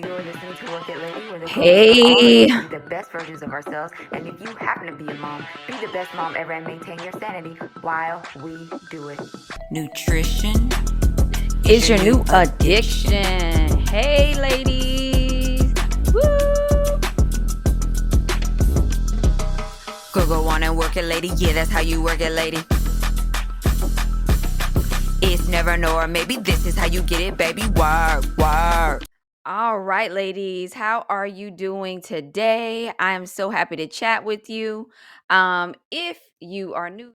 You're listening to Work It Lady, where the goal is for all of Hey, us to be the best versions of ourselves. And if you happen to be a mom, be the best mom ever and maintain your sanity while we do it. nutrition is your new addiction. Hey, ladies. Woo! Go on and work it, lady. Yeah, that's how you work it, lady. It's never no, or maybe this is how you get it, baby. Work. All right, ladies, how are you doing today? I am so happy to chat with you. If you are new,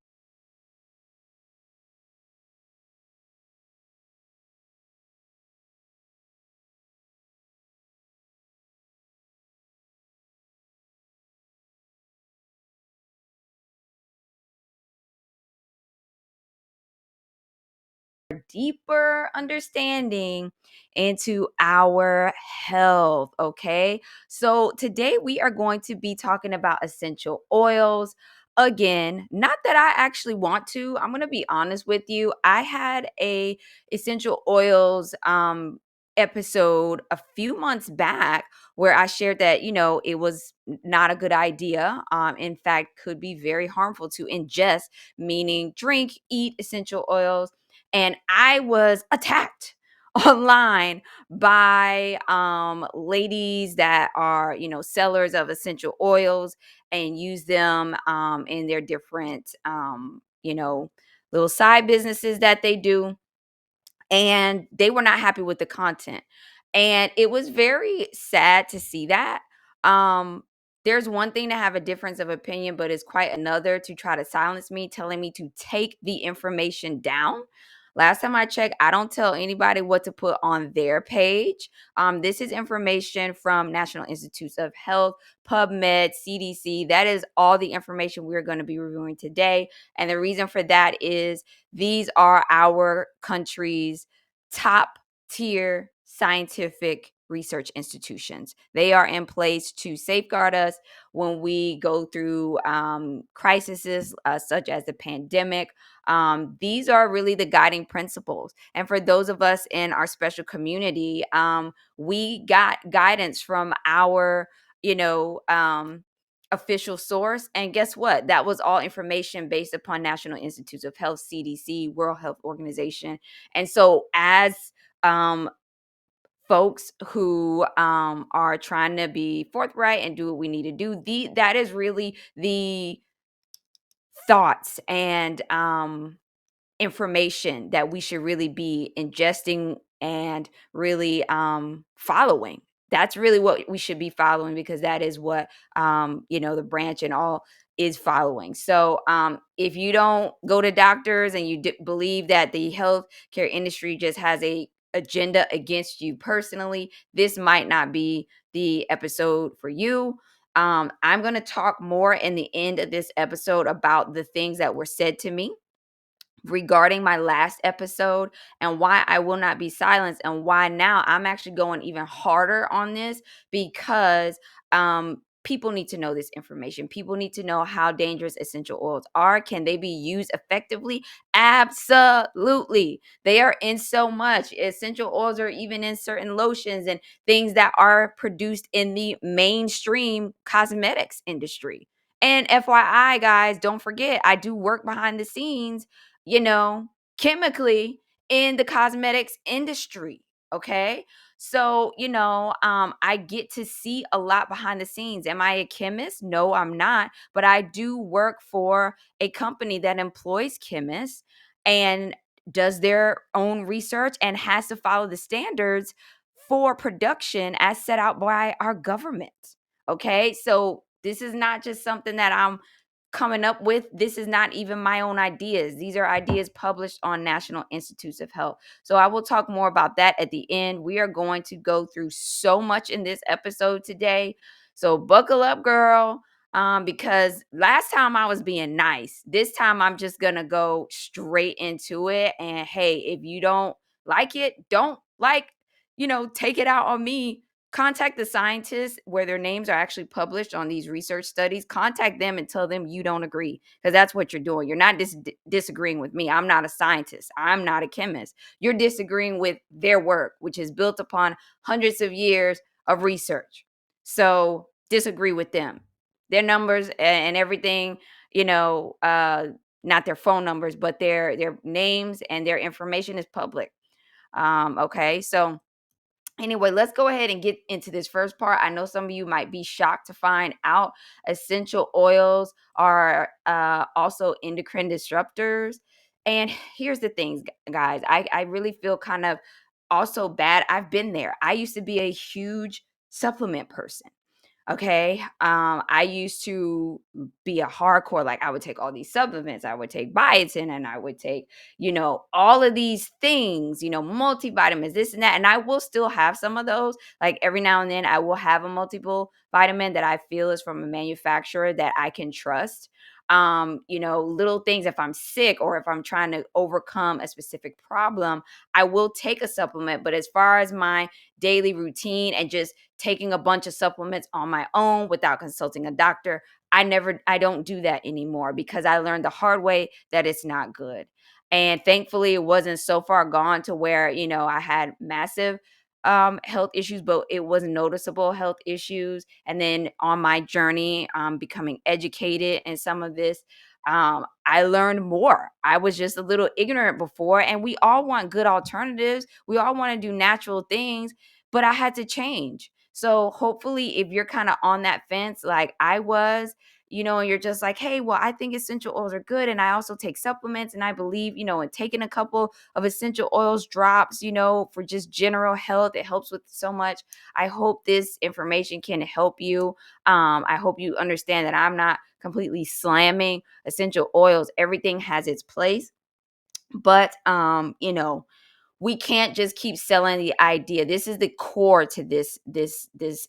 deeper understanding into our health. Okay. So today we are going to be talking about essential oils. Again, not that I actually want to. I'm going to be honest with you. I had a essential oils episode a few months back where I shared that, it was not a good idea. In fact, could be very harmful to ingest, meaning drink, eat essential oils, and I was attacked online by ladies that are, sellers of essential oils and use them in their different little side businesses that they do, and they were not happy with the content. And it was very sad to see that. Um, there's one thing to have a difference of opinion, but it's quite another to try to silence me, telling me to take the information down. Last time I checked, I don't tell anybody what to put on their page. This is information from National Institutes of Health, PubMed, CDC. That is all the information we're going to be reviewing today. And the reason for that is these are our country's top tier scientific research institutions. They are in place to safeguard us when we go through crises such as the pandemic. These are really the guiding principles. And for those of us in our special community, we got guidance from our, you know, um, official source. And guess what? That was all information based upon National Institutes of Health, CDC, World Health Organization. And so, as um, folks who are trying to be forthright and do what we need to do, that is really the thoughts and information that we should really be ingesting and really following. That's really what we should be following, because that is what the branch and all is following. So if you don't go to doctors and you believe that the healthcare industry just has a agenda against you personally, this might not be the episode for you. I'm going to talk more in the end of this episode about the things that were said to me regarding my last episode and why I will not be silenced, and why now I'm actually going even harder on this, because people need to know this information. People need to know how dangerous essential oils are. Can they be used effectively? Absolutely. They are in so much. Essential oils are even in certain lotions and things that are produced in the mainstream cosmetics industry. And FYI, guys, don't forget, I do work behind the scenes, you know, chemically in the cosmetics industry. Okay. So, I get to see a lot behind the scenes. Am I a chemist? No, I'm not. But I do work for a company that employs chemists and does their own research and has to follow the standards for production as set out by our government. Okay. So, this is not just something that I'm coming up with. This is not even my own ideas. These are ideas published on National Institutes of Health. So I will talk more about that at the end. We are going to go through so much in this episode today. So buckle up, girl. Because last time I was being nice. This time I'm just gonna go straight into it. And hey, if you don't like it, don't take it out on me. Contact the scientists where their names are actually published on these research studies. Contact them and tell them you don't agree, because that's what you're doing. You're not disagreeing with me. I'm not a scientist. I'm not a chemist. You're disagreeing with their work, which is built upon hundreds of years of research. So disagree with them. Their numbers and everything, you know, not their phone numbers, but their names and their information is public. Okay, so anyway, let's go ahead and get into this first part. I know some of you might be shocked to find out essential oils are also endocrine disruptors. And here's the things, guys. I really feel kind of also bad. I've been there. I used to be a huge supplement person. Okay. I used to be a hardcore, like I would take all these supplements. I would take biotin and I would take, all of these things, multivitamins, this and that. And I will still have some of those. Like every now and then I will have a multiple vitamin that I feel is from a manufacturer that I can trust. Little things, if I'm sick or if I'm trying to overcome a specific problem, I will take a supplement. But as far as my daily routine and just taking a bunch of supplements on my own without consulting a doctor, I don't do that anymore because I learned the hard way that it's not good. And thankfully it wasn't so far gone to where, I had massive health issues, but it was noticeable health issues. And then on my journey, becoming educated in some of this, I learned more. I was just a little ignorant before, and we all want good alternatives. We all want to do natural things, but I had to change. So hopefully, if you're kind of on that fence like I was, and you're just like, hey, well, I think essential oils are good. And I also take supplements. And I believe, in taking a couple of essential oils drops, for just general health, it helps with so much. I hope this information can help you. I hope you understand that I'm not completely slamming essential oils. Everything has its place. But, we can't just keep selling the idea. This is the core to this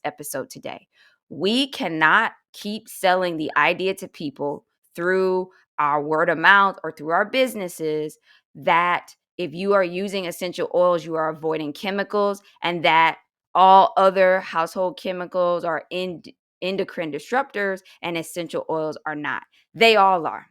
episode today. We cannot keep selling the idea to people through our word of mouth or through our businesses that if you are using essential oils, you are avoiding chemicals, and that all other household chemicals are endocrine disruptors and essential oils are not. They all are.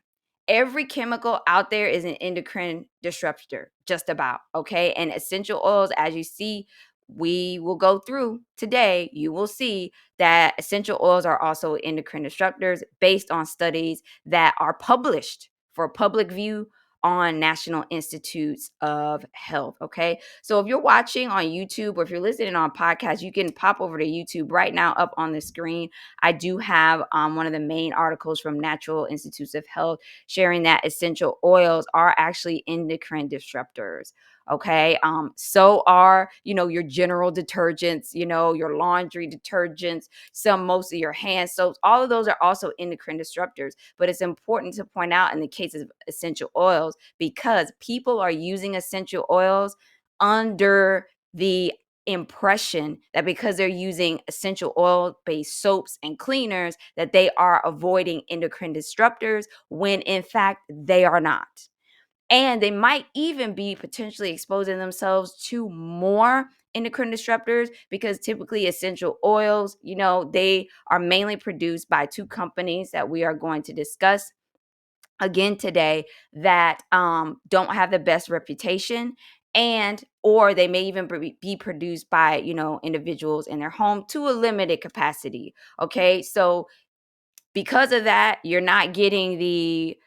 Every chemical out there is an endocrine disruptor, just about. Okay. And essential oils, as you see, we will go through today, you will see that essential oils are also endocrine disruptors based on studies that are published for public view on National Institutes of Health. Okay. So if you're watching on YouTube or if you're listening on podcast, you can pop over to YouTube right now up on the screen. I do have one of the main articles from Natural Institutes of Health sharing that essential oils are actually endocrine disruptors. Okay. So are, your general detergents, your laundry detergents, most of your hand soaps, all of those are also endocrine disruptors. But it's important to point out in the case of essential oils, because people are using essential oils under the impression that because they're using essential oil based soaps and cleaners that they are avoiding endocrine disruptors, when in fact they are not. And they might even be potentially exposing themselves to more endocrine disruptors because typically essential oils, they are mainly produced by two companies that we are going to discuss again today that don't have the best reputation, and or they may even be produced by individuals in their home to a limited capacity. Okay, so because of that, you're not getting the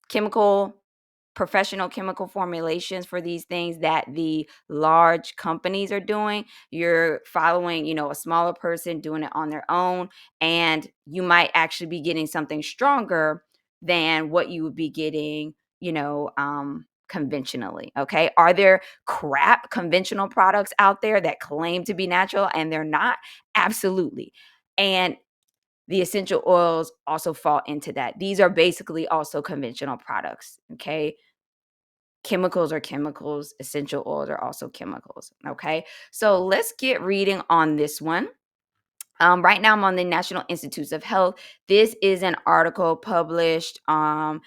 chemical professional chemical formulations for these things that the large companies are doing. You're following, a smaller person doing it on their own, and you might actually be getting something stronger than what you would be getting, conventionally. Okay. Are there crap conventional products out there that claim to be natural and they're not? Absolutely. And the essential oils also fall into that. These are basically also conventional products. Okay. Chemicals are chemicals. Essential oils are also chemicals. Okay. So let's get reading on this one. Right now, I'm on the National Institutes of Health. This is an article published June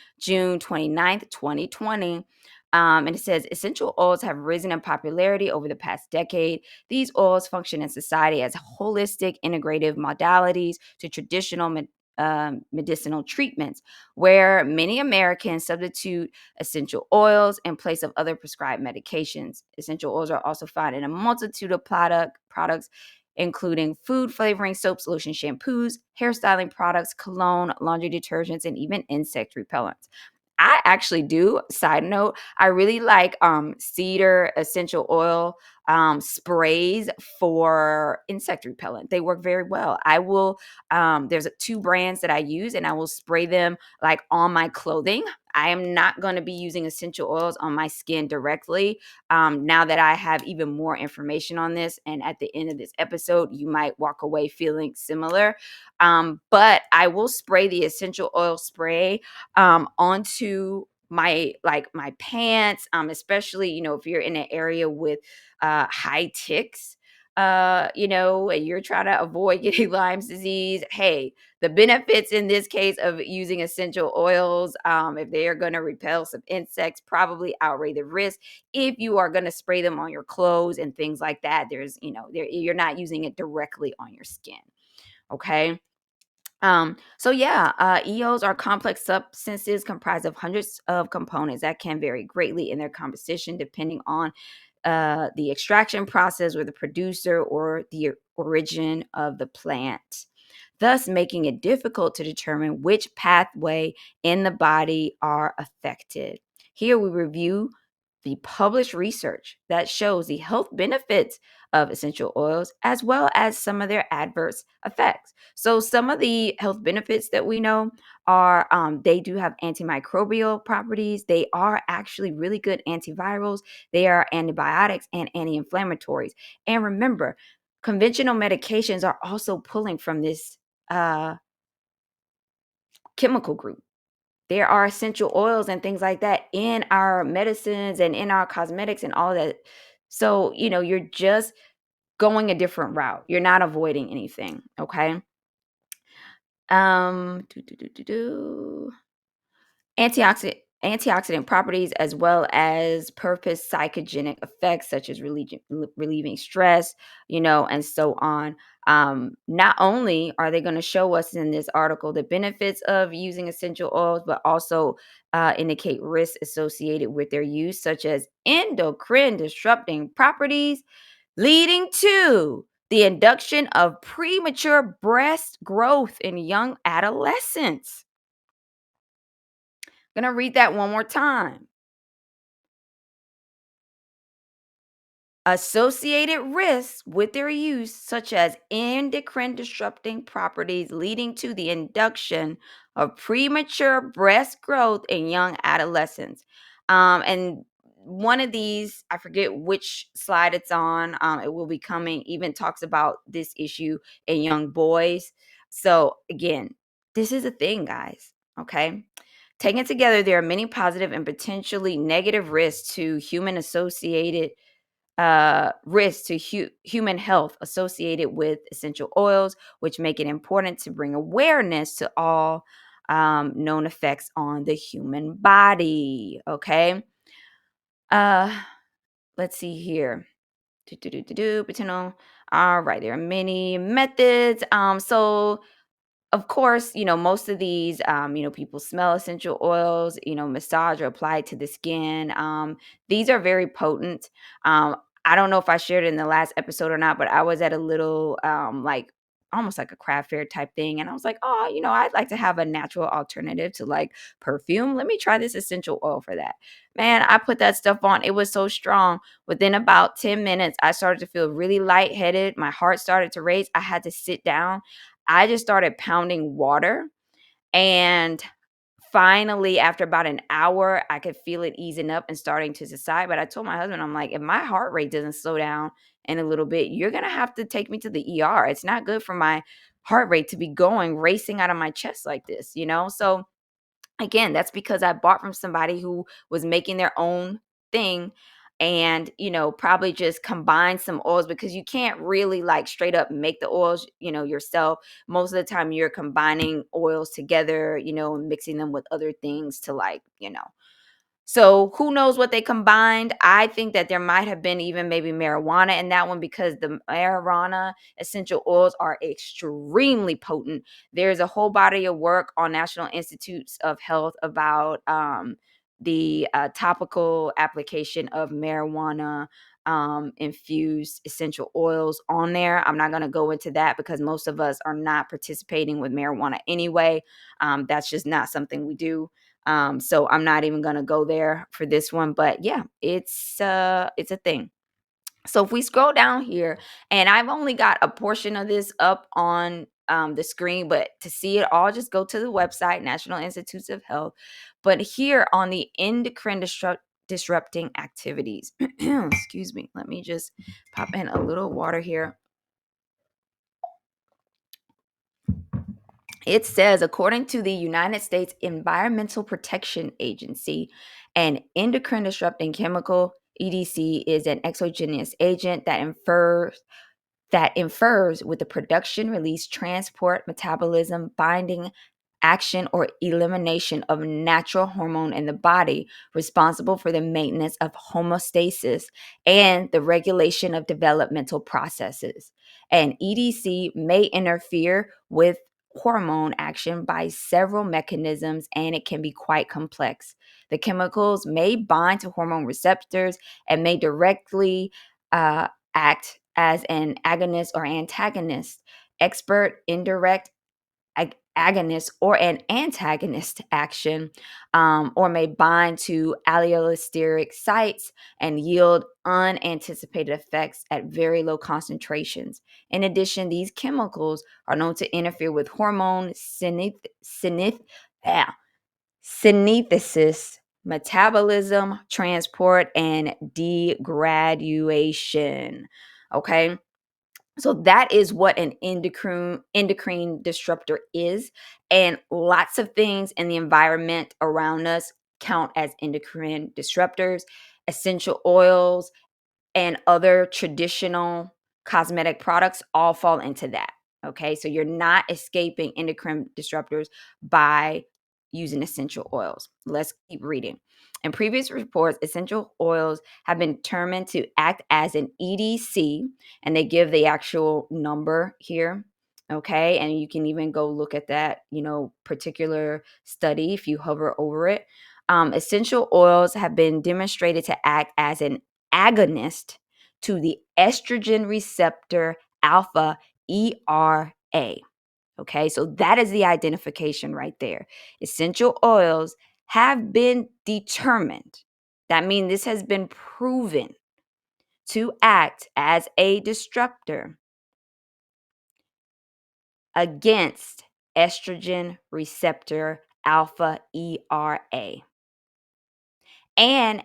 29th, 2020. And it says essential oils have risen in popularity over the past decade. These oils function in society as holistic, integrative modalities to traditional medicinal treatments, where many Americans substitute essential oils in place of other prescribed medications. Essential oils are also found in a multitude of products including food flavoring, soaps, lotion, shampoos, hairstyling products, cologne, laundry detergents, and even insect repellents. I actually do. Side note, I really like cedar essential oil sprays for insect repellent. They work very well. I will there's two brands that I use, and I will spray them like on my clothing. I am not going to be using essential oils on my skin directly. Now that I have even more information on this, and at the end of this episode, you might walk away feeling similar. But I will spray the essential oil spray onto my pants, especially if you're in an area with high ticks, and you're trying to avoid getting Lyme's disease. Hey, the benefits in this case of using essential oils, if they are going to repel some insects, probably outweigh the risk. If you are going to spray them on your clothes and things like that, you're not using it directly on your skin. Okay. EOs are complex substances comprised of hundreds of components that can vary greatly in their composition depending on the extraction process or the producer or the origin of the plant, thus making it difficult to determine which pathway in the body are affected. Here we review the published research that shows the health benefits of essential oils as well as some of their adverse effects. So, some of the health benefits that we know are they do have antimicrobial properties. They are actually really good antivirals. They are antibiotics and anti inflammatories. And remember, conventional medications are also pulling from this uh, chemical group. There are essential oils and things like that in our medicines and in our cosmetics and all that. So, you're just going a different route. You're not avoiding anything. Okay. Do, do, do, do, do. Antioxidant properties as well as purpose psychogenic effects such as relieving stress, and so on. Not only are they going to show us in this article the benefits of using essential oils, but also indicate risks associated with their use, such as endocrine disrupting properties, leading to the induction of premature breast growth in young adolescents. I'm going to read that one more time. Associated risks with their use, such as endocrine disrupting properties, leading to the induction of premature breast growth in young adolescents. And one of these, I forget which slide it's on, it will be coming, even talks about this issue in young boys. So, again, this is a thing, guys. Okay. Taken together, there are many positive and potentially negative risks to human health associated with essential oils, which make it important to bring awareness to all known effects on the human body. Okay. Uh, let's see here. Potential. All right. There are many methods. So of course, most of these, people smell essential oils, massage or apply to the skin. These are very potent. I don't know if I shared it in the last episode or not, but I was at a little, like, almost like a craft fair type thing. And I was like, oh, I'd like to have a natural alternative to like perfume. Let me try this essential oil for that. Man, I put that stuff on. It was so strong. Within about 10 minutes, I started to feel really lightheaded. My heart started to race. I had to sit down. I just started pounding water, and finally, after about an hour, I could feel it easing up and starting to subside. But I told my husband, I'm like, if my heart rate doesn't slow down in a little bit, you're going to have to take me to the ER. It's not good for my heart rate to be going racing out of my chest like this. So again, that's because I bought from somebody who was making their own thing, and probably just combine some oils, because you can't really like straight up make the oils yourself. Most of the time you're combining oils together, and mixing them with other things to so who knows what they combined. I think that there might have been even maybe marijuana in that one, because the marijuana essential oils are extremely potent. There's a whole body of work on National Institutes of Health about the topical application of marijuana infused essential oils on there. I'm not going to go into that because most of us are not participating with marijuana anyway. That's just not something we do. So I'm not even going to go there for this one. But yeah, it's a thing. So if we scroll down here, and I've only got a portion of this up on the screen, but to see it all, just go to the website, National Institutes of Health. But here on the disrupting activities, excuse me, let me just pop in a little water here. It says, according to the United States Environmental Protection Agency, an endocrine disrupting chemical, EDC, is an exogenous agent that infers with the production, release, transport, metabolism, binding, action, or elimination of natural hormone in the body, responsible for the maintenance of homeostasis and the regulation of developmental processes. And EDC may interfere with hormone action by several mechanisms, and it can be quite complex. The chemicals may bind to hormone receptors and may directly act as an agonist or antagonist, expert, indirect agonist, or an antagonist action, or may bind to allosteric sites and yield unanticipated effects at very low concentrations. In addition, these chemicals are known to interfere with hormone synthesis, metabolism, transport, and degradation. Okay. So that is what an endocrine disruptor is. And lots of things in the environment around us count as endocrine disruptors. Essential oils and other traditional cosmetic products all fall into that. Okay, so you're not escaping endocrine disruptors by using essential oils. Let's keep reading. In previous reports, essential oils have been determined to act as an EDC, and they give the actual number here. Okay, and you can even go look at that, particular study if you hover over it. Essential oils have been demonstrated to act as an agonist to the estrogen receptor alpha ERA. Okay, so that is the identification right there. Essential oils have been determined. That means this has been proven to act as a disruptor against estrogen receptor alpha ERA and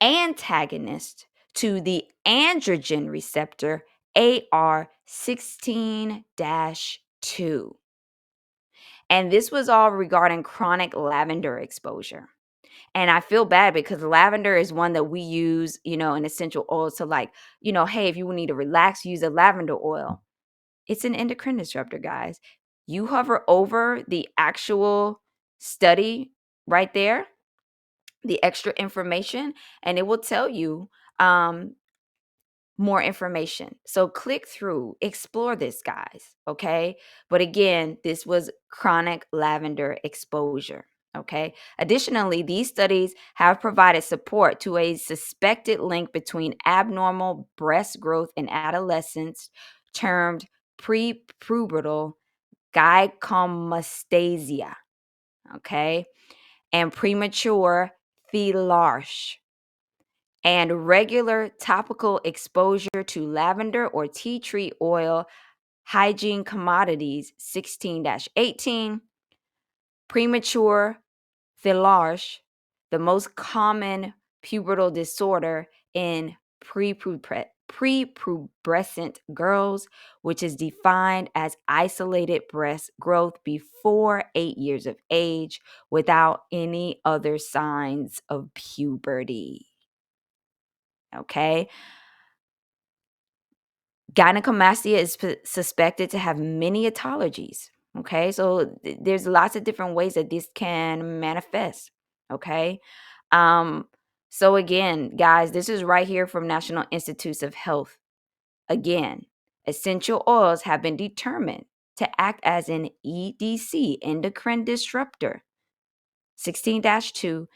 antagonist to the androgen receptor AR16 2. And this was all regarding chronic lavender exposure. And I feel bad because lavender is one that we use, in essential oils. So, like, hey, if you need to relax, use a lavender oil. It's an endocrine disruptor, guys. You hover over the actual study right there, the extra information, and it will tell you more information. So click through, explore this, guys. Okay. But again, this was chronic lavender exposure. Okay. Additionally, these studies have provided support to a suspected link between abnormal breast growth in adolescents, termed prepubertal gynecomastasia. Okay. And premature thelarche, and regular topical exposure to lavender or tea tree oil hygiene commodities 16-18, premature thelarche, the most common pubertal disorder in prepubescent girls, which is defined as isolated breast growth before 8 years of age without any other signs of puberty. Okay. Gynecomastia is suspected to have many etiologies. Okay. So there's lots of different ways that this can manifest. Okay. So again, guys, this is right here from National Institutes of Health. Again, essential oils have been determined to act as an EDC, endocrine disruptor, 16-2,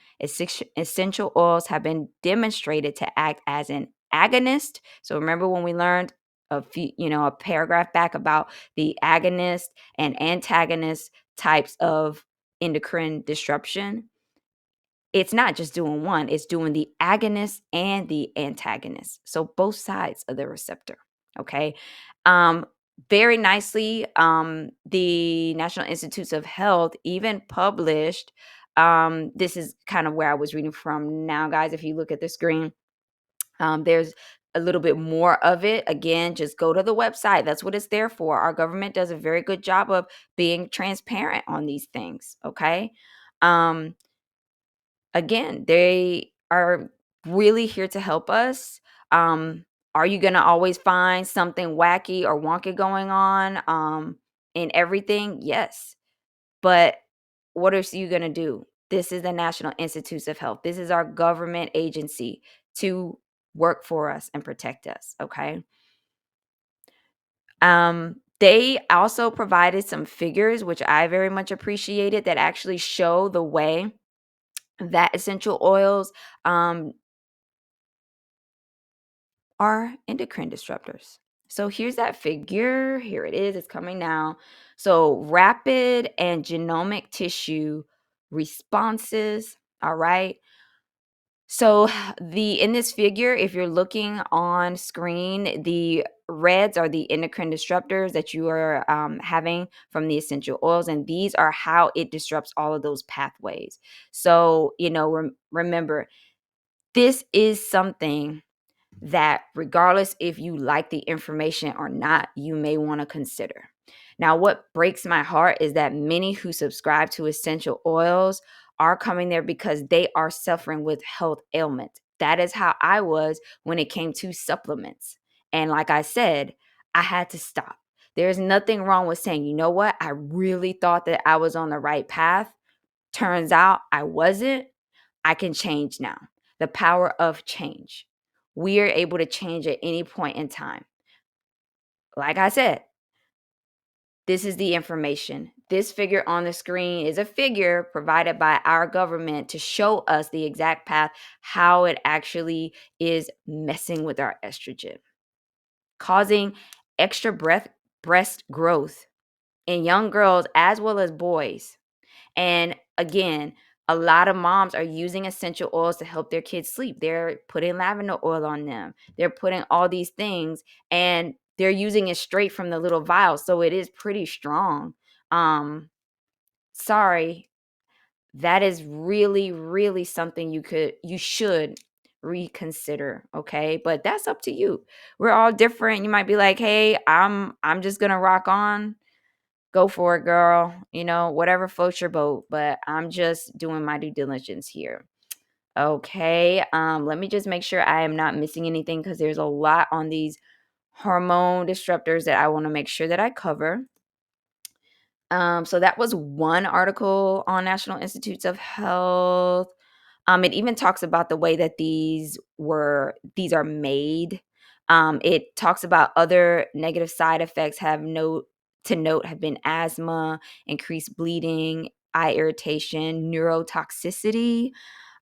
essential oils have been demonstrated to act as an agonist. So remember when we learned a paragraph back about the agonist and antagonist types of endocrine disruption? It's not just doing one, it's doing the agonist and the antagonist. So both sides of the receptor. Okay. Um, Very nicely, the National Institutes of Health even published. This is kind of where I was reading from now, guys. If you look at the screen, there's a little bit more of it. Again, just go to the website. That's what it's there for. Our government does a very good job of being transparent on these things. Okay. Um, Again, they are really here to help us. Um, are you going to always find something wacky or wonky going on in everything? Yes. But what are you going to do? This is the National Institutes of Health. This is our government agency to work for us and protect us. Okay. They also provided some figures, which I very much appreciated, that actually show the way that essential oils um, are endocrine disruptors. So here's that figure. Here it is. It's coming now. So rapid and genomic tissue responses. All right. So the in this figure, if you're looking on screen, the reds are the endocrine disruptors that you are having from the essential oils, and these are how it disrupts all of those pathways. So remember, this is something that regardless if you like the information or not, you may want to consider. Now, what breaks my heart is that many who subscribe to essential oils are coming there because they are suffering with health ailments. That is how I was when it came to supplements. And like I said, I had to stop. There's nothing wrong with saying, you know what? I really thought that I was on the right path. Turns out I wasn't. I can change now. The power of change. We are able to change at any point in time. Like I said, this is the information. This figure on the screen is a figure provided by our government to show us the exact path, how it actually is messing with our estrogen, causing extra breast growth in young girls as well as boys. And again, a lot of moms are using essential oils to help their kids sleep. They're putting lavender oil on them. They're putting all these things, and they're using it straight from the little vial. So it is pretty strong. Um, Sorry, that is really, really something you should reconsider. Okay. But that's up to you. We're all different. You might be like, hey, I'm just gonna rock on. Go for it, girl. Whatever floats your boat. But I'm just doing my due diligence here. Okay. Let me just make sure I am not missing anything because there's a lot on these hormone disruptors that I want to make sure that I cover. So that was one article on National Institutes of Health. It even talks about the way that these are made. It talks about other negative side effects have been asthma, increased bleeding, eye irritation, neurotoxicity,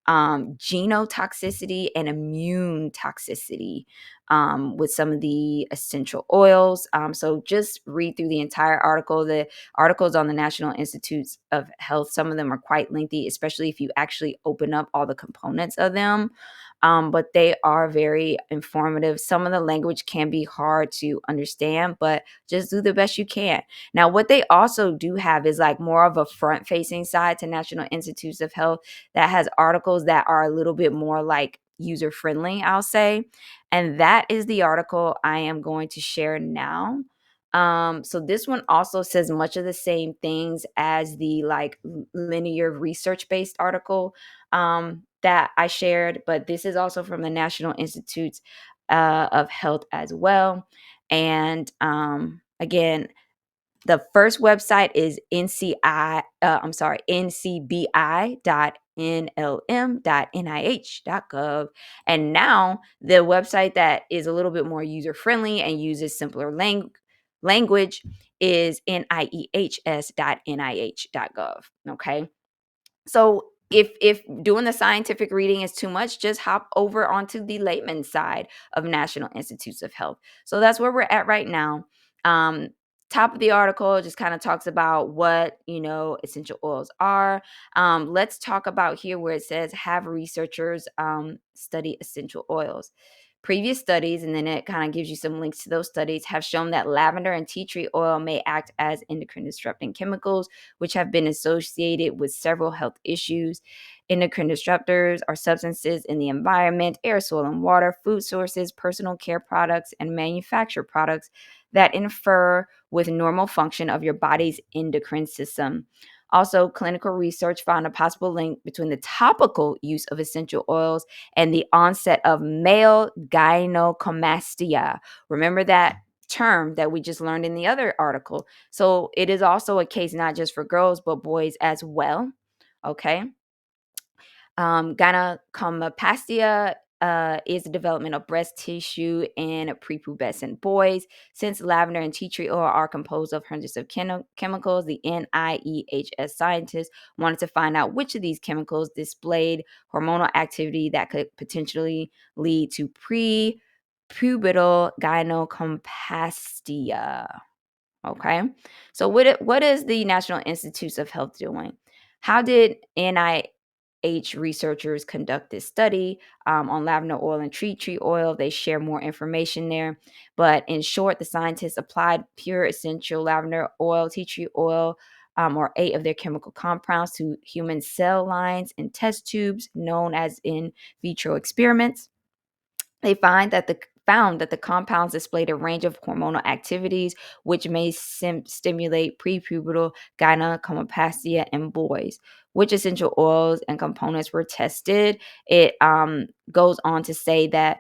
genotoxicity, and immune toxicity with some of the essential oils. So just read through the entire article. The articles on the National Institutes of Health, some of them are quite lengthy, especially if you actually open up all the components of them. But they are very informative. Some of the language can be hard to understand, but just do the best you can. Now, what they also do have is like more of a front facing side to National Institutes of Health that has articles that are a little bit more like user friendly, I'll say. And that is the article I am going to share now. So this one also says much of the same things as the like linear research based article that I shared, but this is also from the National Institutes of Health as well. And again, the first website is ncbi.nlm.nih.gov. And now the website that is a little bit more user friendly and uses simpler language is niehs.nih.gov. Okay. So if doing the scientific reading is too much, just hop over onto the layman's side of National Institutes of Health. So that's where we're at right now. Um, Top of the article just kind of talks about what essential oils are. Let's talk about here where it says have researchers study essential oils. Previous studies, and then it kind of gives you some links to those studies, have shown that lavender and tea tree oil may act as endocrine disrupting chemicals, which have been associated with several health issues. Endocrine disruptors are substances in the environment, air, soil, and water, food sources, personal care products, and manufactured products that interfere with normal function of your body's endocrine system. Also, clinical research found a possible link between the topical use of essential oils and the onset of male gynecomastia. Remember that term that we just learned in the other article. So it is also a case not just for girls, but boys as well. Okay. Gynecomastia is the development of breast tissue in prepubescent boys. Since lavender and tea tree oil are composed of hundreds of chemicals, the NIEHS scientists wanted to find out which of these chemicals displayed hormonal activity that could potentially lead to prepubertal gynecomastia. Okay, so what is the National Institutes of Health doing? How did researchers conduct this study on lavender oil and tea tree oil? They share more information there. But in short, the scientists applied pure essential lavender oil, tea tree oil, or 8 of their chemical compounds to human cell lines and test tubes known as in vitro experiments. They found that the compounds displayed a range of hormonal activities which may stimulate prepubertal gynecomastia in boys. Which essential oils and components were tested? It goes on to say that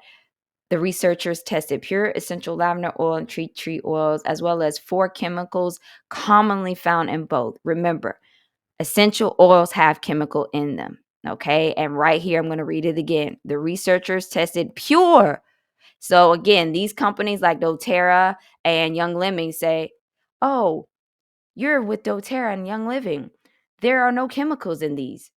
the researchers tested pure essential lavender oil and tea tree oils, as well as 4 chemicals commonly found in both. Remember, essential oils have chemical in them. Okay, and right here, I'm going to read it again. The researchers tested pure. So again, these companies like doTERRA and Young Living say, oh, you're with doTERRA and Young Living. There are no chemicals in these.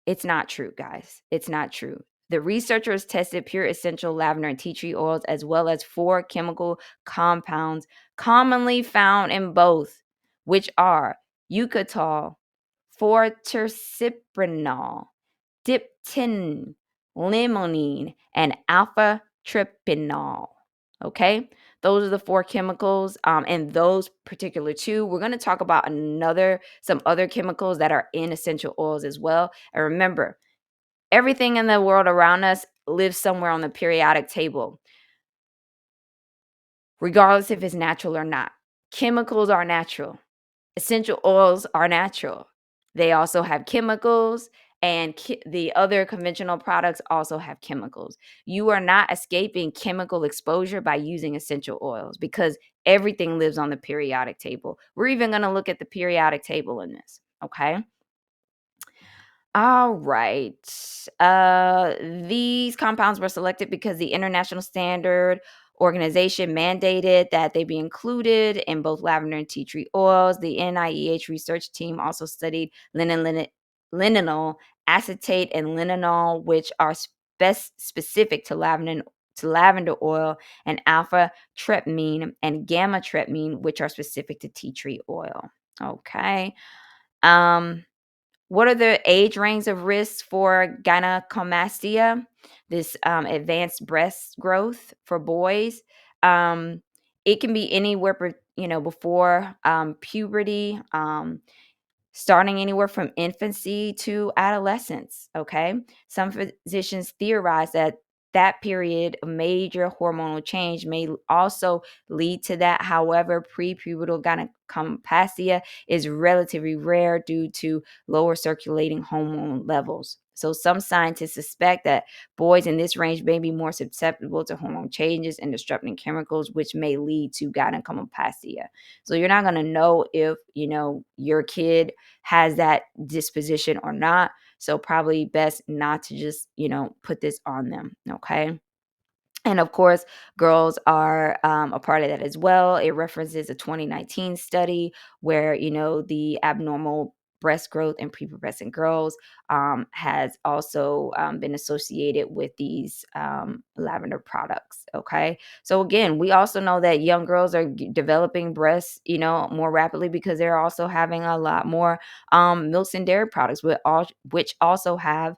It's not true, guys. It's not true. The researchers tested pure essential lavender and tea tree oils, as well as 4 chemical compounds commonly found in both, which are eucatol, forterciprinol, diptin, limonene, and alpha trypinol. Okay, those are the 4 chemicals, and those particular 2. We're going to talk about some other chemicals that are in essential oils as well. And remember, everything in the world around us lives somewhere on the periodic table, regardless if it's natural or not. Chemicals are natural. Essential oils are natural. They also have chemicals, and the other conventional products also have chemicals. You are not escaping chemical exposure by using essential oils because everything lives on the periodic table. We're even going to look at the periodic table in this, okay? All right. These compounds were selected because the International Standard Organization mandated that they be included in both lavender and tea tree oils. The NIEH research team also studied linalool acetate and linalool, which are specific to lavender oil, and alpha tryptamine and gamma tryptamine, which are specific to tea tree oil. Okay. What are the age range of risks for gynecomastia, this advanced breast growth for boys? Um, it can be anywhere, before puberty, starting anywhere from infancy to adolescence. Okay. Some physicians theorize that period of major hormonal change may also lead to that. However, prepubertal gynecomastia is relatively rare due to lower circulating hormone levels. So some scientists suspect that boys in this range may be more susceptible to hormone changes and disrupting chemicals, which may lead to gynecomastia. So you're not going to know if, your kid has that disposition or not. So probably best not to just, put this on them. Okay. And of course, girls are a part of that as well. It references a 2019 study where, the abnormal breast growth in prepubescent girls has also been associated with these lavender products. Okay. So again, we also know that young girls are developing breasts, more rapidly because they're also having a lot more milks and dairy products, which also have,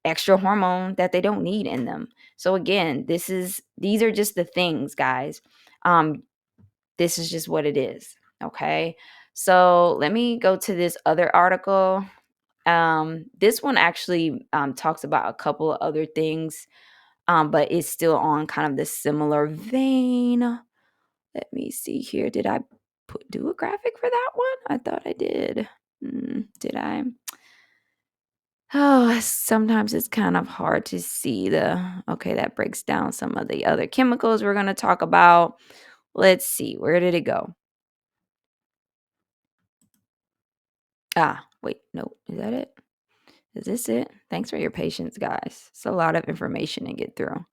extra hormone that they don't need in them. So again, these are just the things, guys. This is just what it is. Okay. So let me go to this other article. This one actually talks about a couple of other things, but it's still on kind of the similar vein. Let me see here. Did I do a graphic for that one? I thought I did. Did I? Oh, sometimes it's kind of hard to see okay, that breaks down some of the other chemicals we're going to talk about. Let's see. Where did it go? Wait, no. Is that it? Is this it? Thanks for your patience, guys. It's a lot of information to get through.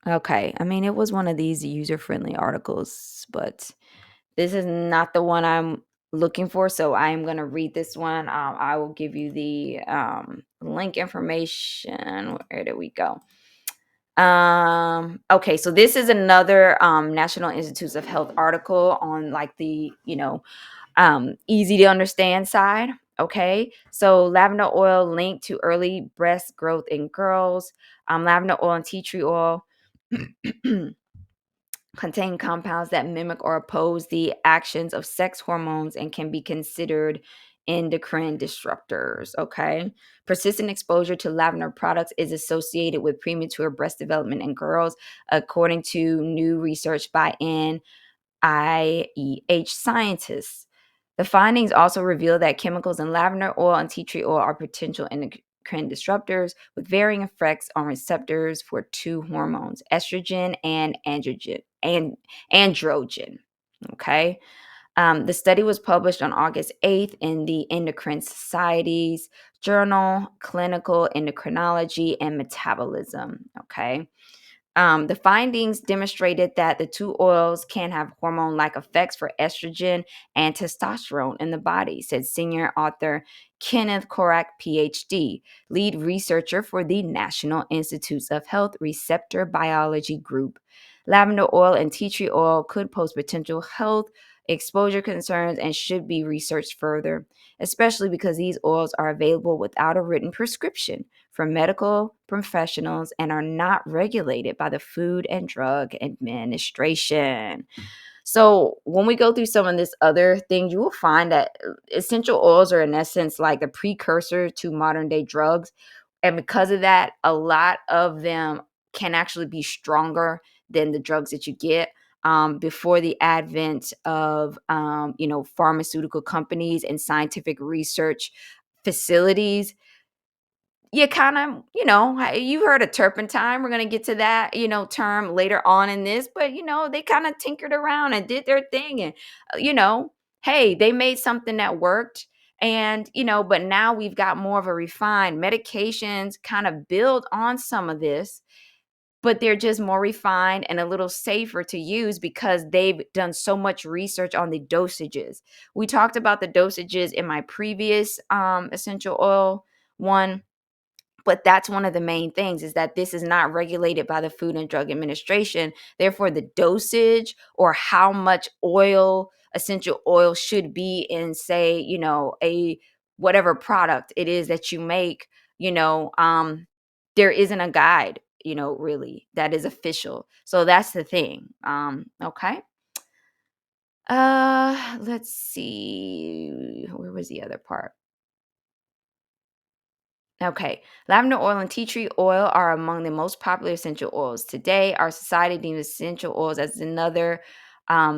Okay. I mean, it was one of these user-friendly articles, but this is not the one I'm looking for. So I'm going to read this one. I will give you the link information. Where did we go? Okay. So this is another National Institutes of Health article on like the, easy to understand side. Okay. So lavender oil linked to early breast growth in girls. Lavender oil and tea tree oil contain compounds that mimic or oppose the actions of sex hormones and can be considered endocrine disruptors. Okay. Persistent exposure to lavender products is associated with premature breast development in girls, according to new research by NIEH scientists. The findings also reveal that chemicals in lavender oil and tea tree oil are potential endocrine disruptors with varying effects on receptors for two hormones, estrogen and androgen. Okay. The study was published on August 8th in the Endocrine Society's journal, Clinical Endocrinology and Metabolism. Okay. The findings demonstrated that the two oils can have hormone-like effects for estrogen and testosterone in the body, said senior author Kenneth Korak, PhD, lead researcher for the National Institutes of Health Receptor Biology Group. Lavender oil and tea tree oil could pose potential health exposure concerns and should be researched further, especially because these oils are available without a written prescription from medical professionals and are not regulated by the Food and Drug Administration. So when we go through some of this other things, you will find that essential oils are in essence like the precursor to modern day drugs. And because of that, a lot of them can actually be stronger than the drugs that you get. Before the advent of, pharmaceutical companies and scientific research facilities, you kind of, you heard of turpentine. We're going to get to that, term later on in this, but, they kind of tinkered around and did their thing. And, hey, they made something that worked. And, but now we've got more of a refined medications kind of build on some of this, but they're just more refined and a little safer to use because they've done so much research on the dosages. We talked about the dosages in my previous essential oil one, but that's one of the main things is that this is not regulated by the Food and Drug Administration. Therefore, the dosage or how much essential oil should be in, say, a whatever product it is that you make, there isn't a guide, really that is official. So that's the thing. Okay. Let's see. Where was the other part? Okay. Lavender oil and tea tree oil are among the most popular essential oils. Today, our society deems essential oils as another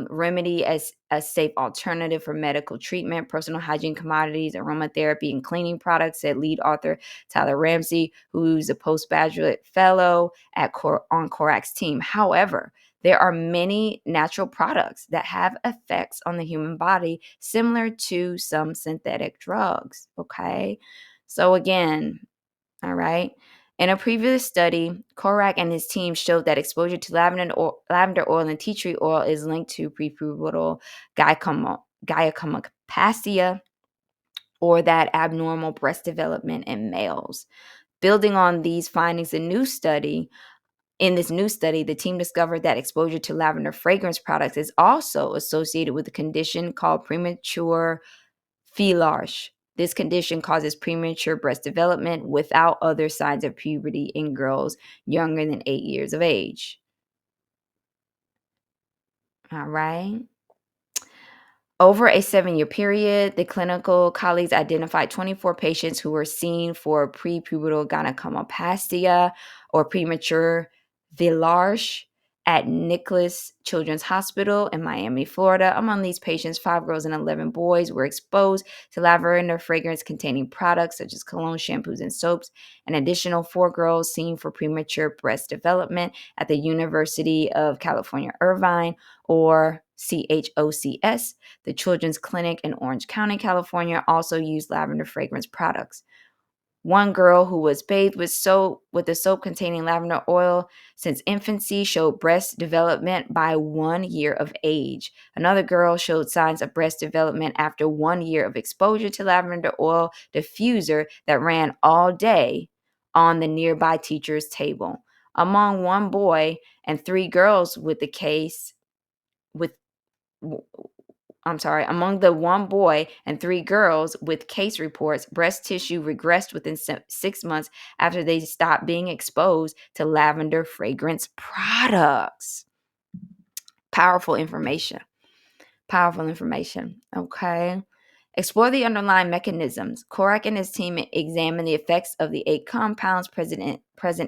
remedy, as a safe alternative for medical treatment, personal hygiene commodities, aromatherapy, and cleaning products, said lead author Tyler Ramsey, who's a postgraduate fellow on Korak's team. However, there are many natural products that have effects on the human body similar to some synthetic drugs. Okay. So again, all right. In a previous study, Korak and his team showed that exposure to lavender oil and tea tree oil is linked to prepubertal gynecomastia, or that abnormal breast development in males. Building on these findings, in this new study, the team discovered that exposure to lavender fragrance products is also associated with a condition called premature filage. This condition causes premature breast development without other signs of puberty in girls younger than 8 years of age. All right. Over a 7-year period, the clinical colleagues identified 24 patients who were seen for prepubertal gynecomastia or premature village at Nicholas Children's Hospital in Miami, Florida. Among these patients, 5 girls and 11 boys were exposed to lavender fragrance-containing products such as cologne, shampoos, and soaps. An additional 4 girls seen for premature breast development at the University of California, Irvine, or CHOCS, the Children's Clinic in Orange County, California, also used lavender fragrance products. One girl who was bathed with the soap containing lavender oil since infancy showed breast development by 1 year of age. Another girl showed signs of breast development after 1 year of exposure to lavender oil diffuser that ran all day on the nearby teacher's table. Among one boy and 3 girls with the case with among the one boy and 3 girls with case reports, breast tissue regressed within 6 months after they stopped being exposed to lavender fragrance products. Powerful information. Powerful information. Okay. Explore the underlying mechanisms. Korak and his team examined the effects of the 8 compounds present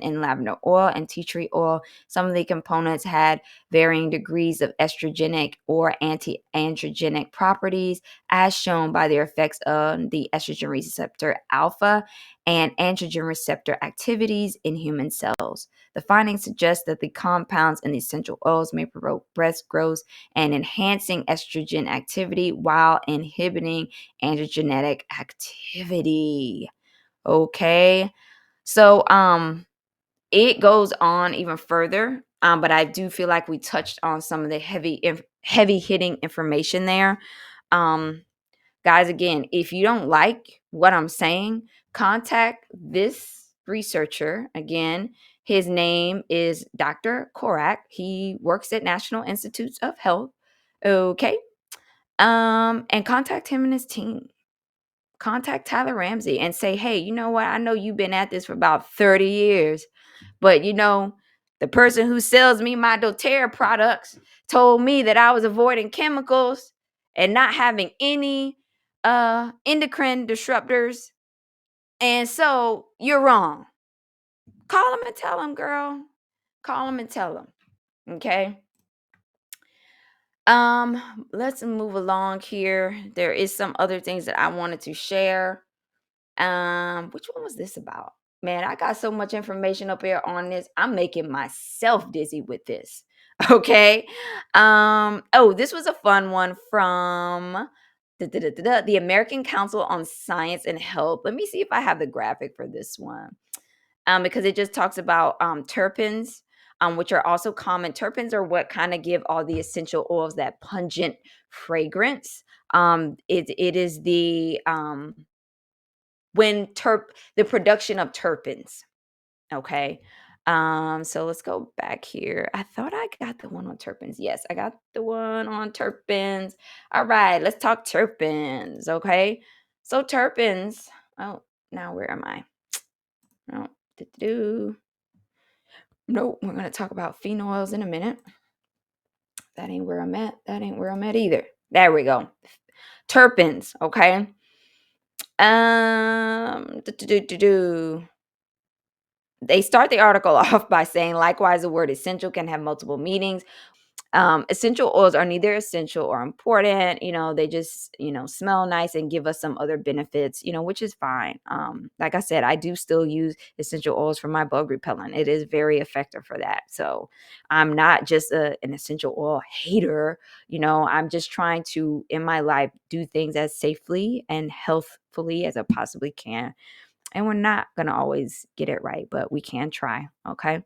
in lavender oil and tea tree oil. Some of the components had varying degrees of estrogenic or anti-androgenic properties, as shown by their effects on the estrogen receptor alpha and androgen receptor activities in human cells. The findings suggest that the compounds in the essential oils may promote breast growth and enhancing estrogen activity while inhibiting androgenetic activity. Okay. So it goes on even further. But I do feel like we touched on some of the heavy hitting information there. Guys, again, if you don't like what I'm saying, contact this researcher. Again, his name is Dr. Korak. He works at National Institutes of Health. Okay. And contact him and his team. Contact Tyler Ramsey and say, hey, you know what? I know you've been at this for about 30 years, but the person who sells me my doTERRA products told me that I was avoiding chemicals and not having any endocrine disruptors. And so you're wrong. Call him and tell him, girl. Call him and tell him. Okay. Let's move along here. There is some other things that I wanted to share. Which one was this about? Man, I got so much information up here on this. I'm making myself dizzy with this. Okay. This was a fun one from the American Council on Science and Health. Let me see if I have the graphic for this one. Because it just talks about terpenes, which are also common. Terpenes are what kind of give all the essential oils that pungent fragrance. It is the the production of terpenes. Okay. So let's go back here. I thought I got the one on terpenes. Yes, I got the one on terpenes. All right, let's talk terpenes. Okay. So terpenes. Oh, now where am I? No. Nope, we're gonna talk about phenols in a minute. That ain't where I'm at. That ain't where I'm at either. There we go. Terpenes. Okay. They start the article off by saying, likewise, the word essential can have multiple meanings. Essential oils are neither essential or important. They just, smell nice and give us some other benefits, which is fine. Like I said, I do still use essential oils for my bug repellent. It is very effective for that. So I'm not just an essential oil hater. I'm just trying to, in my life, do things as safely and healthfully as I possibly can. And we're not going to always get it right, but we can try. Okay.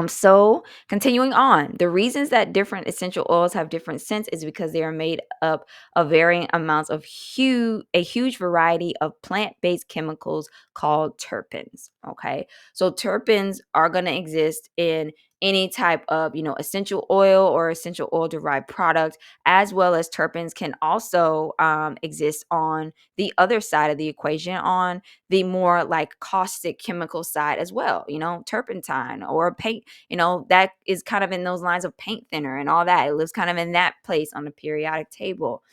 So continuing on, the reasons that different essential oils have different scents is because they are made up of varying amounts of a huge variety of plant-based chemicals called terpenes. Okay, so terpenes are going to exist in any type of essential oil or essential oil derived product, as well as terpenes can also exist on the other side of the equation, on the more like caustic chemical side as well, turpentine or paint, that is kind of in those lines of paint thinner and all that. It lives kind of in that place on the periodic table.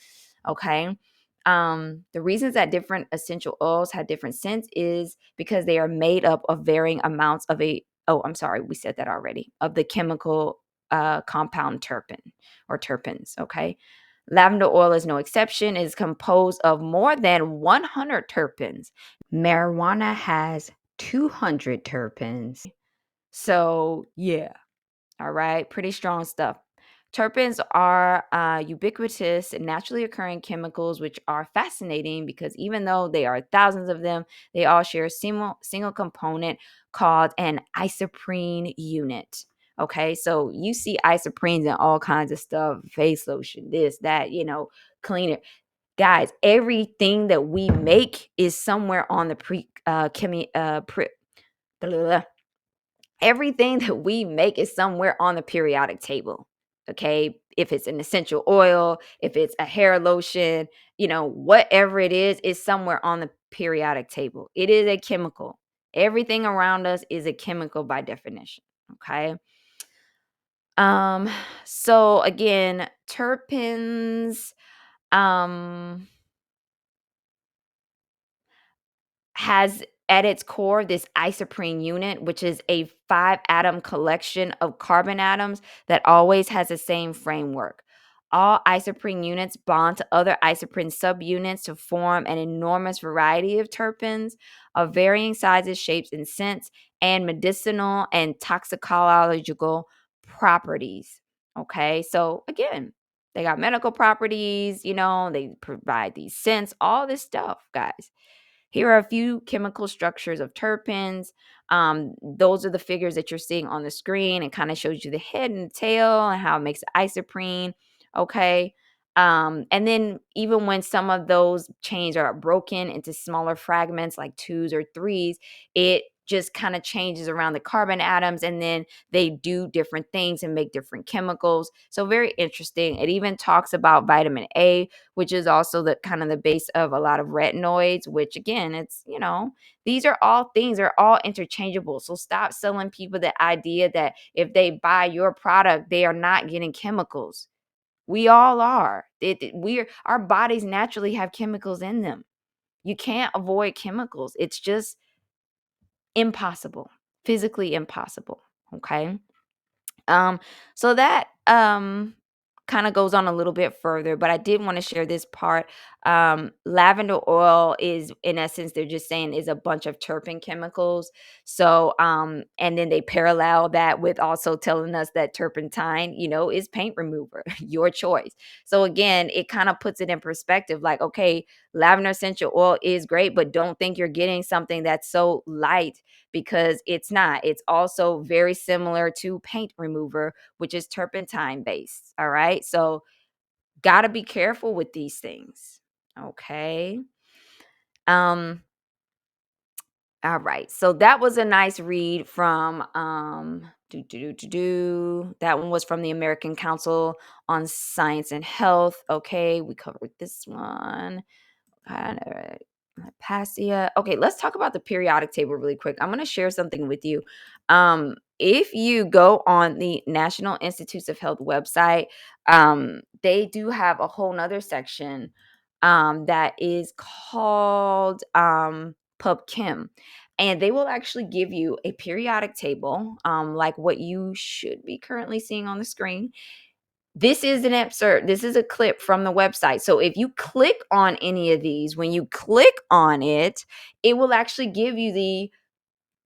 Okay. The reasons that different essential oils have different scents is because they are made up of varying amounts of I'm sorry, we said that already, of the chemical compound terpene or terpenes. Okay. Lavender oil is no exception. It is composed of more than 100 terpenes. Marijuana has 200 terpenes. So, yeah. All right. Pretty strong stuff. Terpenes are ubiquitous and naturally occurring chemicals, which are fascinating because even though there are thousands of them, they all share a single component called an isoprene unit. Okay, so you see isoprenes in all kinds of stuff, face lotion, this, that, cleaner. Guys, everything that we make is somewhere on the blah, blah, blah. Everything that we make is somewhere on the periodic table. Okay. If it's an essential oil, if it's a hair lotion, whatever it is somewhere on the periodic table. It is a chemical. Everything around us is a chemical by definition. Okay. Um, so again, terpenes, um, has at its core this isoprene unit, which is a 5-atom collection of carbon atoms that always has the same framework. All isoprene units bond to other isoprene subunits to form an enormous variety of terpenes of varying sizes, shapes, and scents, and medicinal and toxicological properties. Okay, so again, they got medical properties, they provide these scents, all this stuff, guys. Here are a few chemical structures of terpenes. Those are the figures that you're seeing on the screen. It kind of shows you the head and the tail and how it makes isoprene. Okay. And then even when some of those chains are broken into smaller fragments like twos or threes, it just kind of changes around the carbon atoms and then they do different things and make different chemicals. So very interesting. It even talks about vitamin A, which is also the kind of the base of a lot of retinoids, which again, it's, these are all things, they're all interchangeable. So stop selling people the idea that if they buy your product, they are not getting chemicals. We all are. Our bodies naturally have chemicals in them. You can't avoid chemicals. It's just impossible, physically impossible. Okay. Um, so that kind of goes on a little bit further, but I did want to share this part. Lavender oil is, in essence, they're just saying is a bunch of terpene chemicals. So, and then they parallel that with also telling us that turpentine, is paint remover, your choice. So again, it kind of puts it in perspective, like, okay, lavender essential oil is great, but don't think you're getting something that's so light because it's not. It's also very similar to paint remover, which is turpentine based. All right. So, got to be careful with these things. Okay. Um, all right. So that was a nice read from that one was from the American Council on Science and Health. Okay, we covered this one. Passia. Okay, let's talk about the periodic table really quick. I'm going to share something with you. If you go on the National Institutes of Health website, they do have a whole nother section that is called PubChem. And they will actually give you a periodic table, like what you should be currently seeing on the screen. This is an excerpt. This is a clip from the website. So if you click on any of these, when you click on it, it will actually give you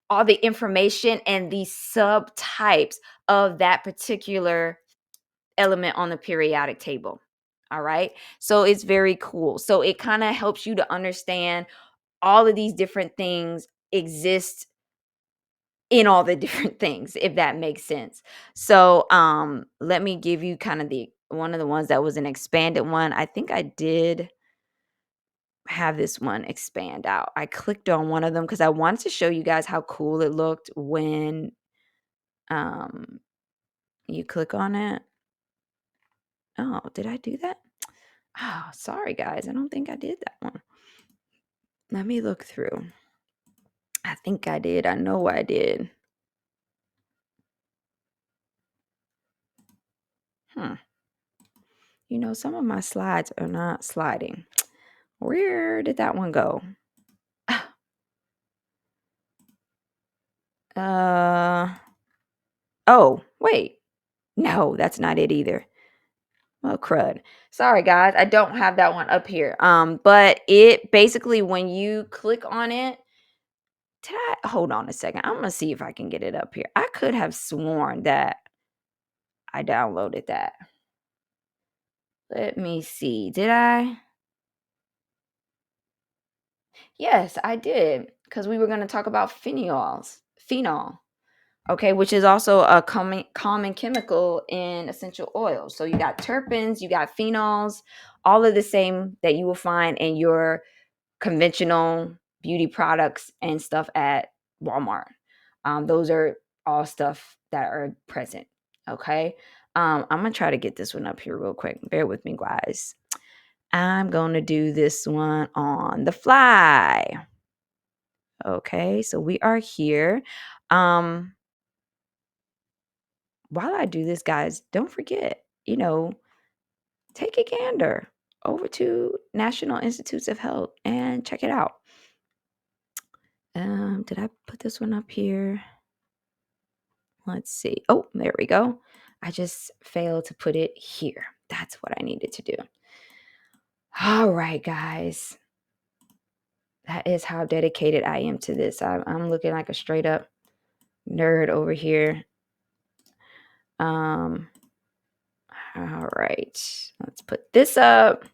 all the information and the subtypes of that particular element on the periodic table. All right. So it's very cool. So it kind of helps you to understand all of these different things exist in all the different things, if that makes sense. So let me give you kind of the one of the ones that was an expanded one. I think I did have this one expand out. I clicked on one of them because I wanted to show you guys how cool it looked when um you click on it. Oh, did I do that? Oh, sorry guys. I don't think I did that one. Let me look through. I think I did. I know I did. Hmm. You know, some of my slides are not sliding. Where did that one go? Uh, oh, wait. No, that's not it either. Oh, crud. Sorry, guys. I don't have that one up here. But it basically, when you click on it, hold on a second. I'm gonna see if I can get it up here. I could have sworn that I downloaded that. Let me see. Did I? Yes, I did. Because we were going to talk about phenol. Okay, which is also a common chemical in essential oils. So you got terpenes, you got phenols, all of the same that you will find in your conventional beauty products and stuff at Walmart. Those are all stuff that are present. Okay, I'm gonna try to get this one up here real quick. Bear with me, guys. I'm gonna do this one on the fly. Okay, so we are here. Um, while I do this, guys, don't forget, take a gander over to National Institutes of Health and check it out. Did I put this one up here? Let's see. Oh, there we go. I just failed to put it here. That's what I needed to do. All right, guys. That is how dedicated I am to this. I'm looking like a straight up nerd over here. All right. Let's put this up.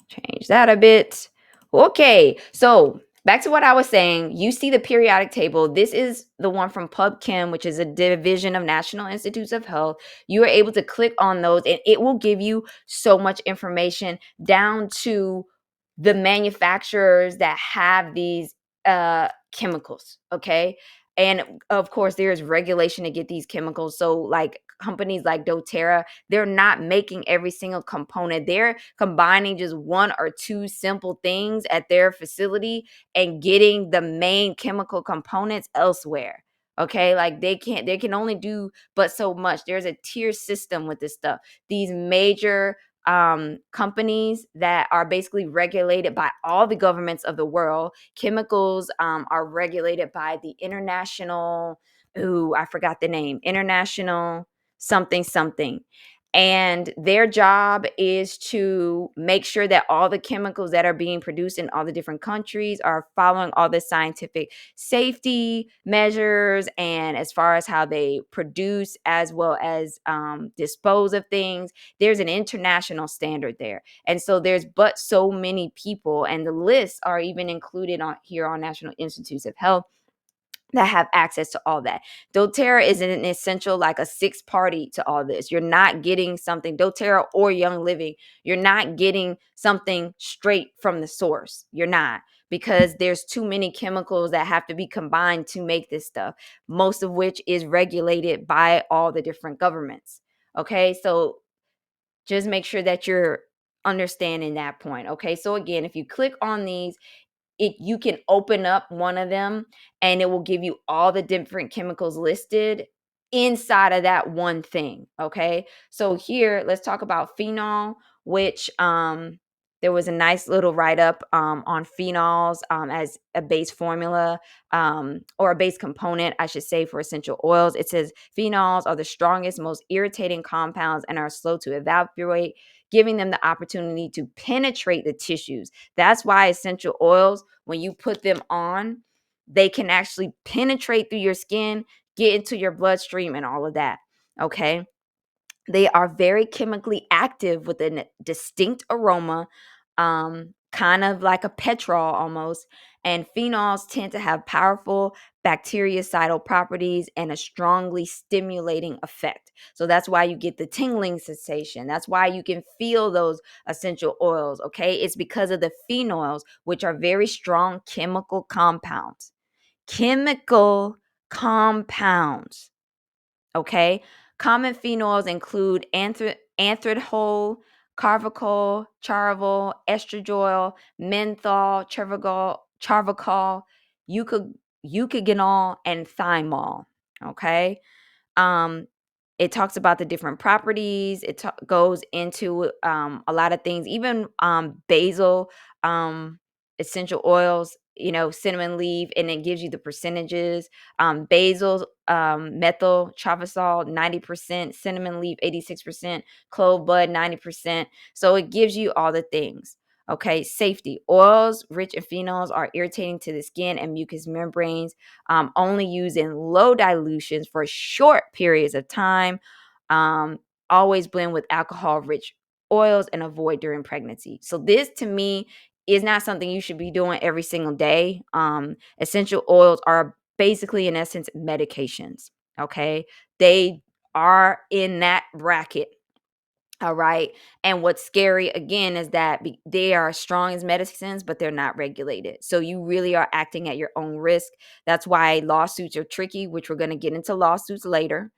Change that a bit. Okay, so back to what I was saying. You see the periodic table. This is the one from PubChem, which is a division of National Institutes of Health. You are able to click on those, and it will give you so much information down to the manufacturers that have these chemicals. Okay. And of course, there's regulation to get these chemicals. So, like companies like doTERRA, they're not making every single component. They're combining just one or two simple things at their facility and getting the main chemical components elsewhere. Okay, like they can only do but so much. There's a tier system with this stuff. These major companies that are basically regulated by all the governments of the world. Chemicals are regulated by the international, I forgot the name, international something something. And their job is to make sure that all the chemicals that are being produced in all the different countries are following all the scientific safety measures, and as far as how they produce as well as dispose of things. There's an international standard there. And so there's but so many people, and the lists are even included on here on National Institutes of Health, that have access to all that. doTERRA is an essential, like a sixth party to all this. You're not getting something, doTERRA or Young Living, you're not getting something straight from the source. You're not, because there's too many chemicals that have to be combined to make this stuff, most of which is regulated by all the different governments. Okay, so just make sure that you're understanding that point. Okay, so again, if you click on these, you can open up one of them and it will give you all the different chemicals listed inside of that one thing. Okay, so here let's talk about phenol, which there was a nice little write-up on phenols as a base formula, or a base component, I should say, for essential oils. It says phenols are the strongest, most irritating compounds and are slow to evaporate, giving them the opportunity to penetrate the tissues. That's why essential oils, when you put them on, they can actually penetrate through your skin, get into your bloodstream and all of that. Okay. They are very chemically active with a distinct aroma, kind of like a petrol almost. And phenols tend to have powerful bactericidal properties and a strongly stimulating effect. So that's why you get the tingling sensation. That's why you can feel those essential oils. Okay. It's because of the phenols, which are very strong chemical compounds. Chemical compounds. Okay. Common phenols include anthradhol, carvacol, charval, estradiol, menthol, charvacol, eucagenol, and thymol. Okay. Um, it talks about the different properties. It goes into a lot of things, even basil, essential oils, cinnamon leaf, and it gives you the percentages. Basil, methyl travasol, 90%, cinnamon leaf, 86%, clove bud, 90%. So it gives you all the things. Okay, safety. Oils rich in phenols are irritating to the skin and mucous membranes, only used in low dilutions for short periods of time. Um, Always blend with alcohol rich oils and avoid during pregnancy. So, this to me is not something you should be doing every single day. Essential oils are basically, in essence, medications. Okay, they are in that bracket. All right. And what's scary again is that they are strong as medicines, but they're not regulated. So you really are acting at your own risk. That's why lawsuits are tricky, which we're going to get into lawsuits later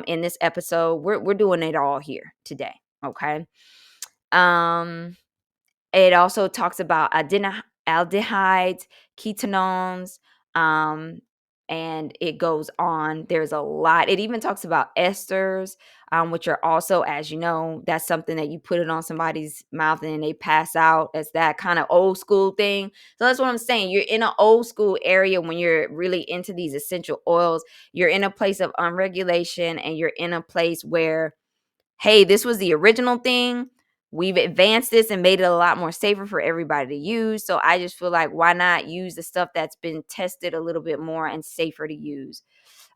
in this episode. We're doing it all here today. Okay. Um, it also talks about aldehydes, ketones, um, and it goes on. There's a lot. It even talks about esters, which are also, as you know, that's something that you put it on somebody's mouth and they pass out. It's that kind of old school thing. So that's what I'm saying. You're in an old school area when you're really into these essential oils. You're in a place of unregulation and you're in a place where, hey, this was the original thing. We've advanced this and made it a lot more safer for everybody to use. So I just feel like, why not use the stuff that's been tested a little bit more and safer to use?